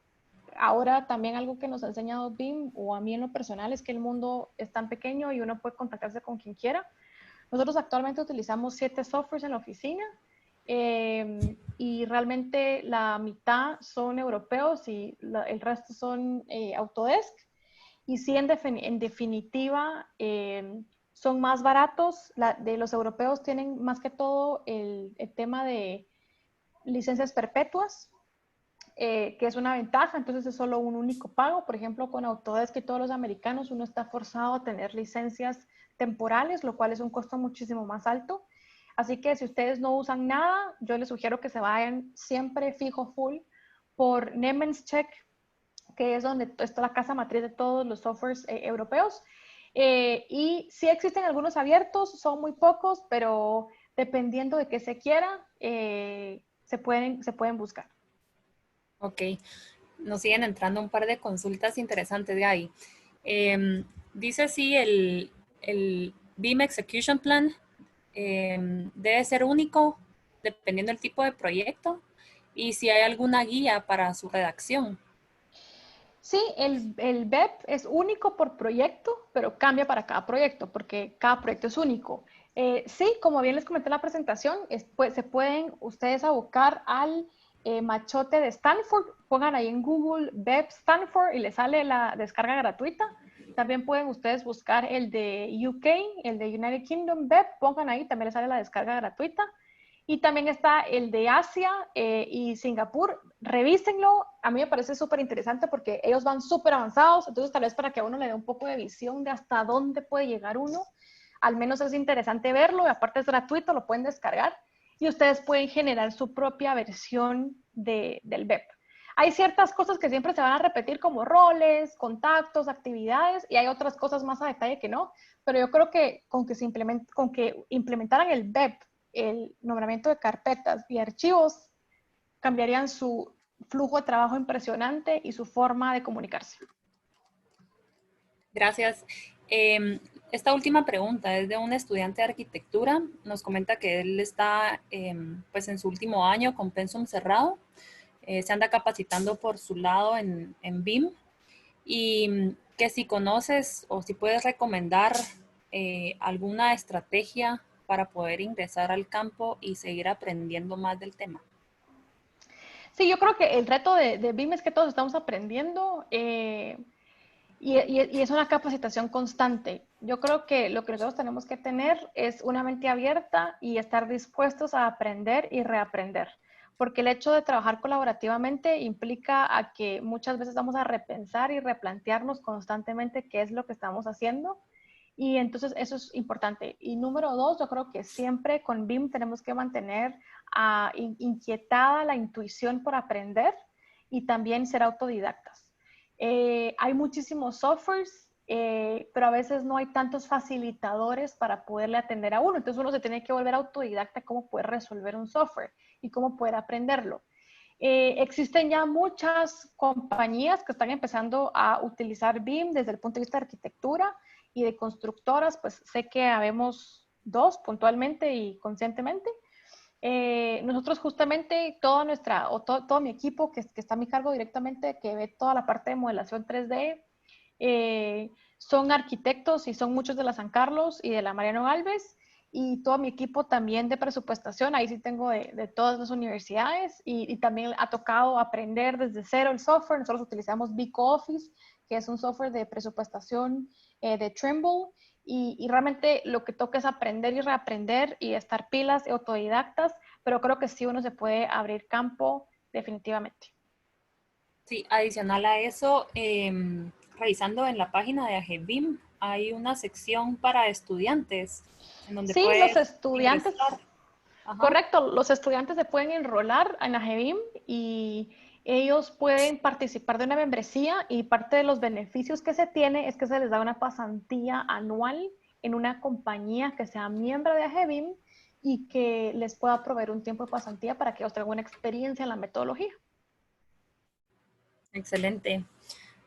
ahora también algo que nos ha enseñado BIM o a mí en lo personal es que el mundo es tan pequeño y uno puede contactarse con quien quiera. Nosotros actualmente utilizamos 7 softwares en la oficina y realmente la mitad son europeos y el resto son Autodesk. Y sí, en definitiva, son más baratos. De los europeos tienen más que todo el tema de licencias perpetuas, que es una ventaja, entonces es solo un único pago. Por ejemplo, con Autodesk y todos los americanos, uno está forzado a tener licencias temporales, lo cual es un costo muchísimo más alto. Así que si ustedes no usan nada, yo les sugiero que se vayan siempre fijo full por Nemenscheck, que es donde está la casa matriz de todos los softwares europeos. Y sí existen algunos abiertos, son muy pocos, pero dependiendo de qué se quiera, se pueden buscar. Ok, nos siguen entrando un par de consultas interesantes, Gaby. Dice si el BIM Execution Plan debe ser único dependiendo del tipo de proyecto y si hay alguna guía para su redacción. Sí, el BEP es único por proyecto, pero cambia para cada proyecto, porque cada proyecto es único. Sí, como bien les comenté en la presentación, se pueden ustedes abocar al machote de Stanford. Pongan ahí en Google BEP Stanford y les sale la descarga gratuita. También pueden ustedes buscar el de UK, el de United Kingdom BEP. Pongan ahí, también les sale la descarga gratuita. Y también está el de Asia y Singapur. Revísenlo. A mí me parece súper interesante porque ellos van súper avanzados. Entonces, tal vez para que a uno le dé un poco de visión de hasta dónde puede llegar uno, al menos es interesante verlo. Y aparte es gratuito, lo pueden descargar. Y ustedes pueden generar su propia versión del BEP. Hay ciertas cosas que siempre se van a repetir como roles, contactos, actividades, y hay otras cosas más a detalle que no. Pero yo creo que con que implementaran el BEP, el nombramiento de carpetas y archivos, cambiarían su flujo de trabajo impresionante y su forma de comunicarse. Gracias. Esta última pregunta es de un estudiante de arquitectura. Nos comenta que él está pues en su último año con pensum cerrado. Se anda capacitando por su lado en BIM y que si conoces o si puedes recomendar alguna estrategia para poder ingresar al campo y seguir aprendiendo más del tema. Sí, yo creo que el reto de BIM es que todos estamos aprendiendo y es una capacitación constante. Yo creo que lo que nosotros tenemos que tener es una mente abierta y estar dispuestos a aprender y reaprender. Porque el hecho de trabajar colaborativamente implica a que muchas veces vamos a repensar y replantearnos constantemente qué es lo que estamos haciendo. Y entonces eso es importante. Y número dos, yo creo que siempre con BIM tenemos que mantener inquietada la intuición por aprender y también ser autodidactas. Hay muchísimos softwares, pero a veces no hay tantos facilitadores para poderle atender a uno. Entonces uno se tiene que volver autodidacta cómo poder resolver un software y cómo poder aprenderlo. Existen ya muchas compañías que están empezando a utilizar BIM desde el punto de vista de arquitectura y de constructoras, pues sé que habemos dos puntualmente y conscientemente. Nosotros justamente, todo mi equipo que está a mi cargo directamente, que ve toda la parte de modelación 3D, son arquitectos y son muchos de la San Carlos y de la Mariano Alves y todo mi equipo también de presupuestación, ahí sí tengo de todas las universidades y también ha tocado aprender desde cero el software. Nosotros utilizamos BigOffice, que es un software de presupuestación de Trimble y realmente lo que toca es aprender y reaprender y estar pilas y autodidactas, pero creo que sí uno se puede abrir campo definitivamente. Sí, adicional a eso, revisando en la página de AGBIM, hay una sección para estudiantes en donde Sí, los puedes estudiantes, ingresar. Ajá. correcto, los estudiantes se pueden enrolar en AGBIM y ellos pueden participar de una membresía y parte de los beneficios que se tiene es que se les da una pasantía anual en una compañía que sea miembro de AGBIM y que les pueda proveer un tiempo de pasantía para que ellos tengan una experiencia en la metodología. Excelente.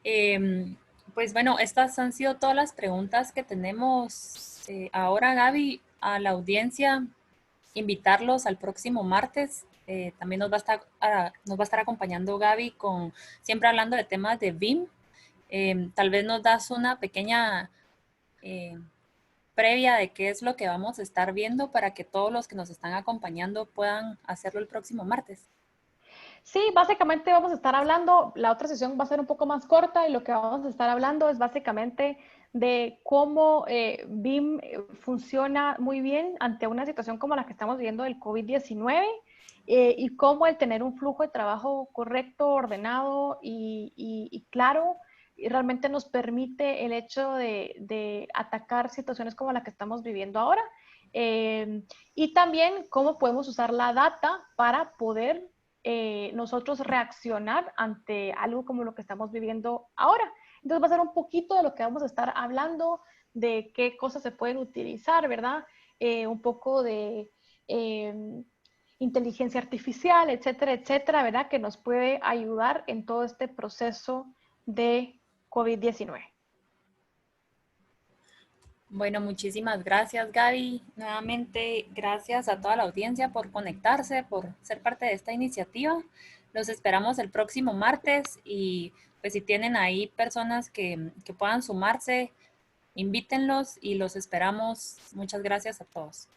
Eh, pues bueno, estas han sido todas las preguntas que tenemos ahora, Gaby, a la audiencia. Invitarlos al próximo martes. También nos va a estar acompañando Gaby con siempre hablando de temas de BIM. Tal vez nos das una pequeña eh, previa de qué es lo que vamos a estar viendo para que todos los que nos están acompañando puedan hacerlo el próximo martes. Sí, básicamente vamos a estar hablando, la otra sesión va a ser un poco más corta y lo que vamos a estar hablando es básicamente de cómo BIM funciona muy bien ante una situación como la que estamos viviendo del COVID-19 y cómo el tener un flujo de trabajo correcto, ordenado y claro y realmente nos permite el hecho de atacar situaciones como la que estamos viviendo ahora. Y también cómo podemos usar la data para poder nosotros reaccionar ante algo como lo que estamos viviendo ahora. Entonces va a ser un poquito de lo que vamos a estar hablando, de qué cosas se pueden utilizar, ¿verdad? Un poco de inteligencia artificial, etcétera, etcétera, ¿verdad? Que nos puede ayudar en todo este proceso de COVID-19. Bueno, muchísimas gracias, Gaby. Nuevamente, gracias a toda la audiencia por conectarse, por ser parte de esta iniciativa. Los esperamos el próximo martes y pues si tienen ahí personas que puedan sumarse, invítenlos y los esperamos. Muchas gracias a todos.